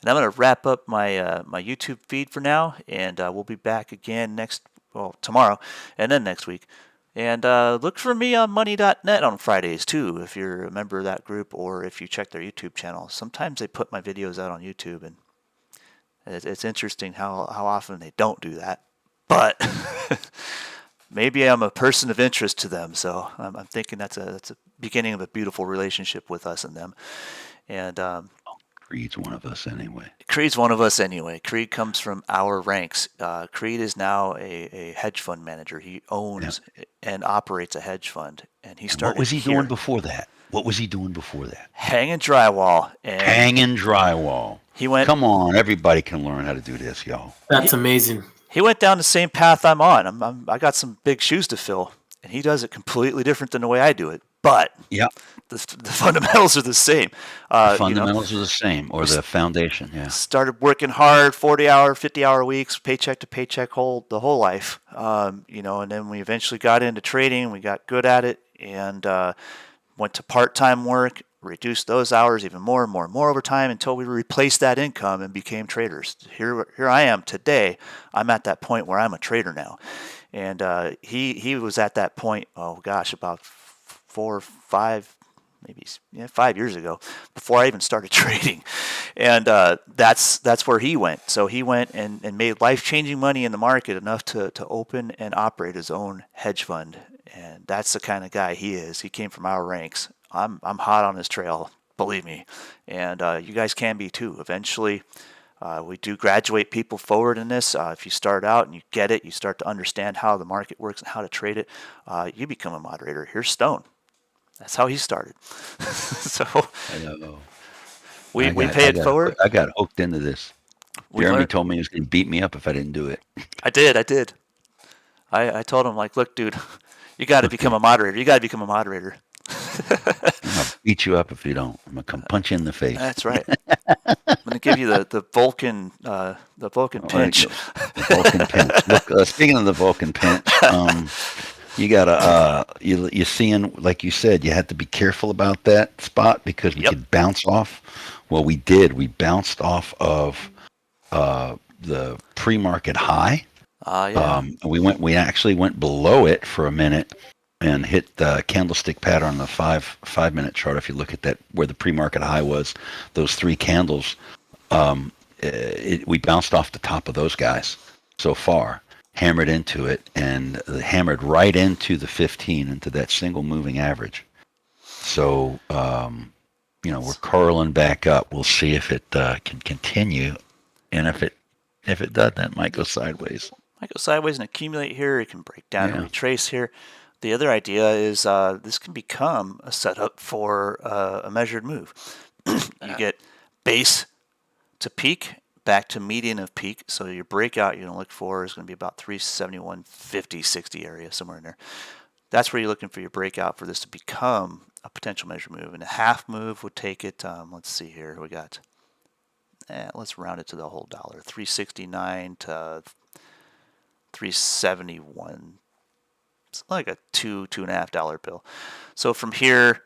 And I'm going to wrap up my my YouTube feed for now, and we'll be back again tomorrow, and then next week. And look for me on money.net on Fridays too, if you're a member of that group, or if you check their YouTube channel. Sometimes they put my videos out on YouTube, and it's interesting how often they don't do that. But maybe I'm a person of interest to them, so I'm thinking that's a beginning of a beautiful relationship with us and them. And Creed's one of us anyway. Creed's one of us anyway. Creed comes from our ranks. Creed is now a hedge fund manager. He owns and operates a hedge fund, and he started. What was he doing before that? What was he doing before that? Hanging drywall. Hanging drywall. He went. Come on, everybody can learn how to do this, y'all. That's amazing. He went down the same path I'm on. I got some big shoes to fill, and he does it completely different than the way I do it. But the fundamentals are the same. The fundamentals are the same, or the foundation. Yeah. Started working hard, 40-hour, 50-hour weeks, paycheck to paycheck, the whole life. And then we eventually got into trading. We got good at it, and went to part-time work. Reduced those hours even more and more and more over time until we replaced that income and became traders. Here I am today. I'm at that point where I'm a trader now. And he was at that point, about 4 or 5 maybe 5 years ago, before I even started trading, and that's where he went. So he went and made life-changing money in the market, enough to open and operate his own hedge fund, and that's the kind of guy he is. He came from our ranks. I'm hot on his trail, believe me, and you guys can be too. Eventually, we do graduate people forward in this. If you start out and you get it, you start to understand how the market works and how to trade it, you become a moderator. Here's Stone. That's how he started. So I know. we pay it forward. I got hooked into this. We Jeremy learned- told me he was going to beat me up if I didn't do it. I did. I told him, like, look, dude, you got to become a moderator. You got to become a moderator. I'll beat you up if you don't. I'm going to come punch you in the face. That's right. I'm going to give you the Vulcan pinch. The Vulcan pinch. Look, speaking of the Vulcan pinch, you gotta you seeing, like you said, you had to be careful about that spot because we could bounce off. Well, we did. We bounced off of the pre-market high. Yeah. We actually went below it for a minute and hit the candlestick pattern on the 5 minute chart. If you look at that, where the pre-market high was, those 3 candles, we bounced off the top of those guys so far, hammered into it, and hammered right into the 15, into that single moving average. So, we're curling back up. We'll see if it can continue, and if it does, that might go sideways. Might go sideways and accumulate here. It can break down and retrace here. The other idea is this can become a setup for a measured move. You get base to peak, back to median of peak. So your breakout you're going to look for is going to be about 371.50, 60 area, somewhere in there. That's where you're looking for your breakout for this to become a potential measured move. And a half move would take it, let's see here, we got, let's round it to the whole dollar, 369 to 371. It's like a $2.5 bill. So from here,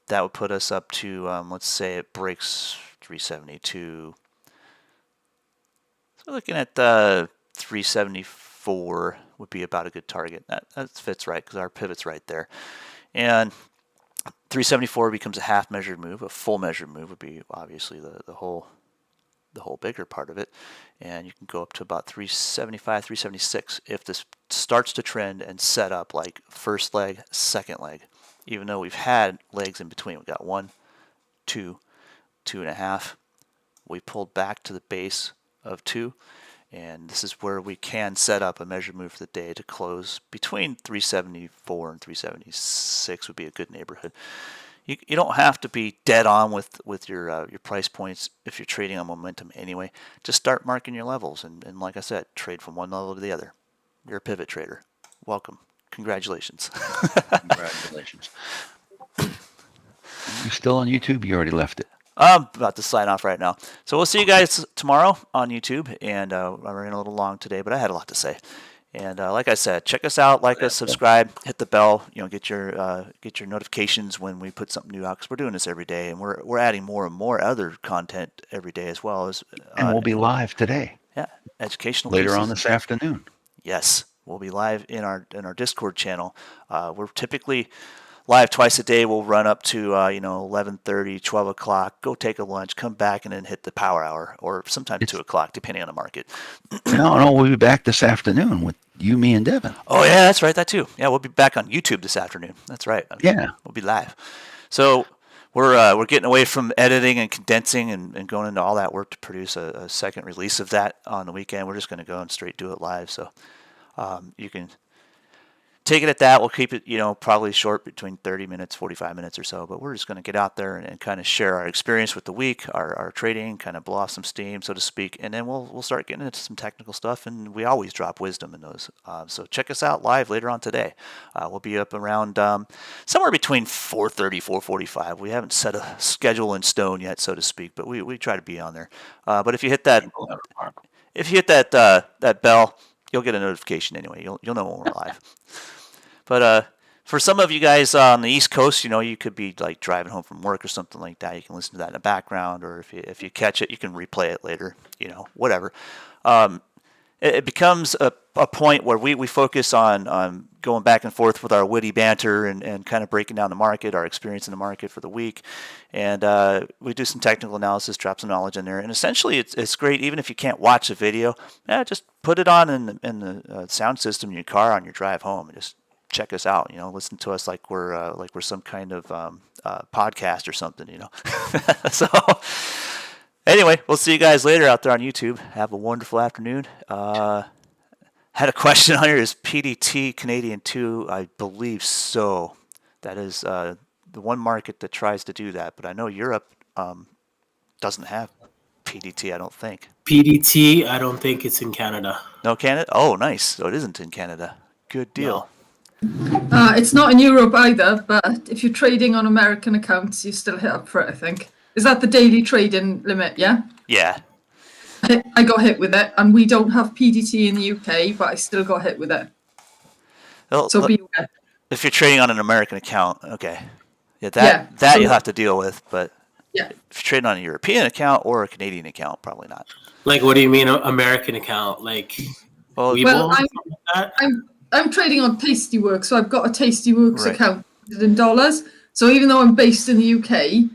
that would put us up to, let's say it breaks 372. So looking at 374 would be about a good target. That fits right because our pivot's right there. And 374 becomes a half measured move. A full measured move would be obviously the whole bigger part of it, and you can go up to about 375, 376 if this starts to trend and set up like first leg, second leg. Even though we've had legs in between, we got 1, 2, 2.5. We pulled back to the base of 2, and this is where we can set up a measured move for the day to close between 374 and 376 would be a good neighborhood. You don't have to be dead on with your price points if you're trading on momentum anyway. Just start marking your levels and like I said, trade from one level to the other. You're a pivot trader. Welcome. Congratulations. Congratulations. You still on YouTube? You already left it. I'm about to sign off right now. So we'll see you guys tomorrow on YouTube. And I ran a little long today, but I had a lot to say. And like I said, check us out, like us, subscribe, hit the bell. Get your notifications when we put something new out, because we're doing this every day, and we're adding more and more other content every day as well as. And we'll be live today. Yeah, educational. Later pieces. on this afternoon. Yes, we'll be live in our Discord channel. We're typically live twice a day. We'll run up to 11:30, 12 o'clock. Go take a lunch, come back, and then hit the power hour, or sometimes 2 o'clock, depending on the market. No, we'll be back this afternoon with you, me, and Devin. Oh yeah, that's right. That too. Yeah, we'll be back on YouTube this afternoon. That's right. Yeah, we'll be live. So we're getting away from editing and condensing and going into all that work to produce a second release of that on the weekend. We're just going to go and straight do it live. So you can take it at that. We'll keep it, probably short, between 30 minutes, 45 minutes or so. But we're just going to get out there and kind of share our experience with the week, our trading, kind of blow off some steam, so to speak. And then we'll start getting into some technical stuff. And we always drop wisdom in those. So check us out live later on today. We'll be up around somewhere between 4:30, 4:45. We haven't set a schedule in stone yet, so to speak. But we try to be on there. But if you hit that, that bell, you'll get a notification anyway. You'll know when we're live. But for some of you guys on the East Coast, you could be like driving home from work or something like that. You can listen to that in the background, or if you catch it, you can replay it later. Whatever. It becomes a a point where we focus on going back and forth with our witty banter and kind of breaking down the market, our experience in the market for the week. And we do some technical analysis, drop some knowledge in there. And essentially, it's great, even if you can't watch the video, just put it on in the sound system in your car on your drive home and just check us out. Listen to us like we're some kind of podcast or something. So anyway, we'll see you guys later out there on YouTube. Have a wonderful afternoon. Had a question on here. Is PDT Canadian 2? I believe so. That is the one market that tries to do that, but I know Europe doesn't have PDT, I don't think. PDT, I don't think it's in Canada. No Canada? Oh, nice. So it isn't in Canada. Good deal. It's not in Europe either, but if you're trading on American accounts, you still hit up for it, I think. Is that the daily trading limit, yeah? Yeah. I got hit with it, and we don't have PDT in the UK, but I still got hit with it. Well, So beware. if you're trading on an American account, okay. Yeah, that so- you'll have to deal with, but Yeah. if you're trading on a European account or a Canadian account, probably not. Like, what do you mean, American account? Like, Well, Webull? Well, Something like that? I'm trading on Tastyworks, so I've got a Tastyworks Right. account in dollars. So even though I'm based in the UK,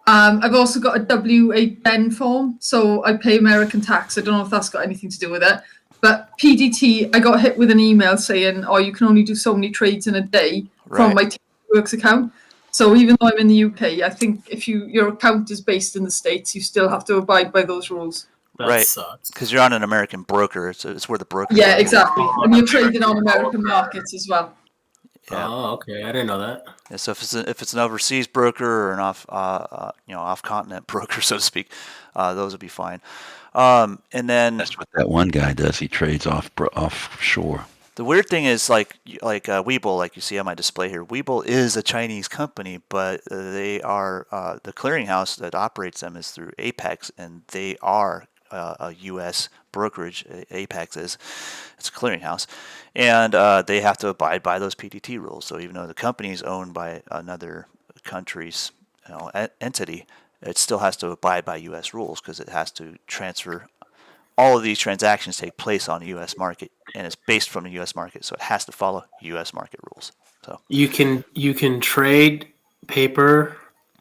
I've also got a W-810 form, so I pay American tax. I don't know if that's got anything to do with it. But PDT, I got hit with an email saying, "Oh, you can only do so many trades in a day from my Tastyworks account." So even though I'm in the UK, I think if your account is based in the States, you still have to abide by those rules. That Right. sucks. because you're on an American broker. It's where the broker. Yeah, exactly. And you're trading on American markets as well. Yeah. Oh, okay. I didn't know that. Yeah, so if it's an overseas broker or an off continent broker, so to speak, those would be fine. And then That's what that one guy does. He trades offshore. the weird thing is like Webull, like you see on my display here. Webull is a Chinese company, but they are the clearinghouse that operates them is through Apex, and they are a U.S. brokerage. Apex is it's a clearinghouse, and they have to abide by those PDT rules. So even though the company is owned by another country's entity, it still has to abide by U.S. rules because it has to transfer. All of these transactions take place on the U.S. market, and it's based from the U.S. market, so it has to follow U.S. market rules. So You can trade paper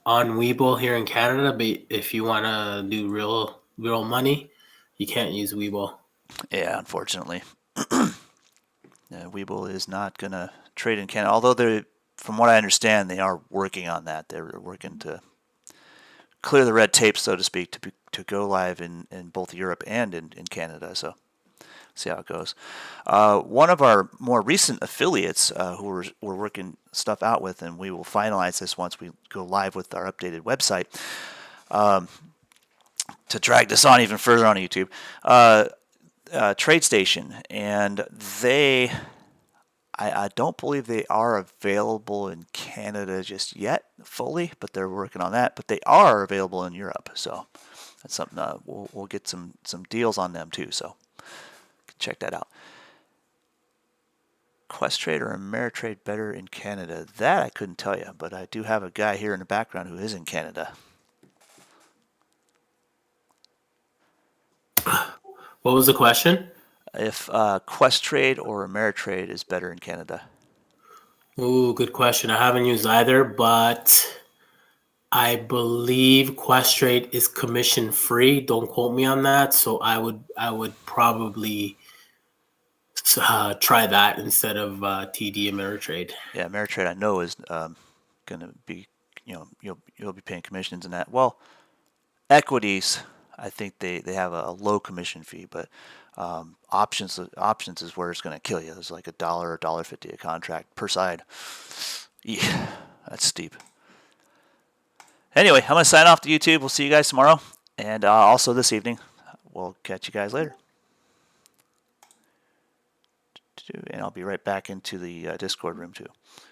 on Webull here in Canada, but if you want to do real money, you can't use Webull. yeah, unfortunately, Webull is not going to trade in Canada. Although from what I understand, they are working on that. They're working to clear the red tape, so to speak, to go live in both Europe and in Canada. So see how it goes. One of our more recent affiliates who we're working stuff out with, and we will finalize this once we go live with our updated website. To drag this on even further on YouTube, TradeStation, and I don't believe they are available in Canada just yet fully, but they're working on that. But they are available in Europe, so that's something we'll get some deals on them too. So check that out. Questrade or Ameritrade better in Canada? That I couldn't tell you, but I do have a guy here in the background who is in Canada. What was the question? If Questrade or Ameritrade is better in Canada? Ooh, good question. I haven't used either, but I believe Questrade is commission free. Don't quote me on that. So I would probably try that instead of TD Ameritrade. Yeah, Ameritrade I know is going to be, you'll be paying commissions in that. Well, equities, I think they have a low commission fee, but options is where it's going to kill you. It's like $1 or $1.50 a contract per side. Yeah, that's steep. Anyway, I'm going to sign off to YouTube. We'll see you guys tomorrow, and also this evening. We'll catch you guys later. And I'll be right back into the Discord room too.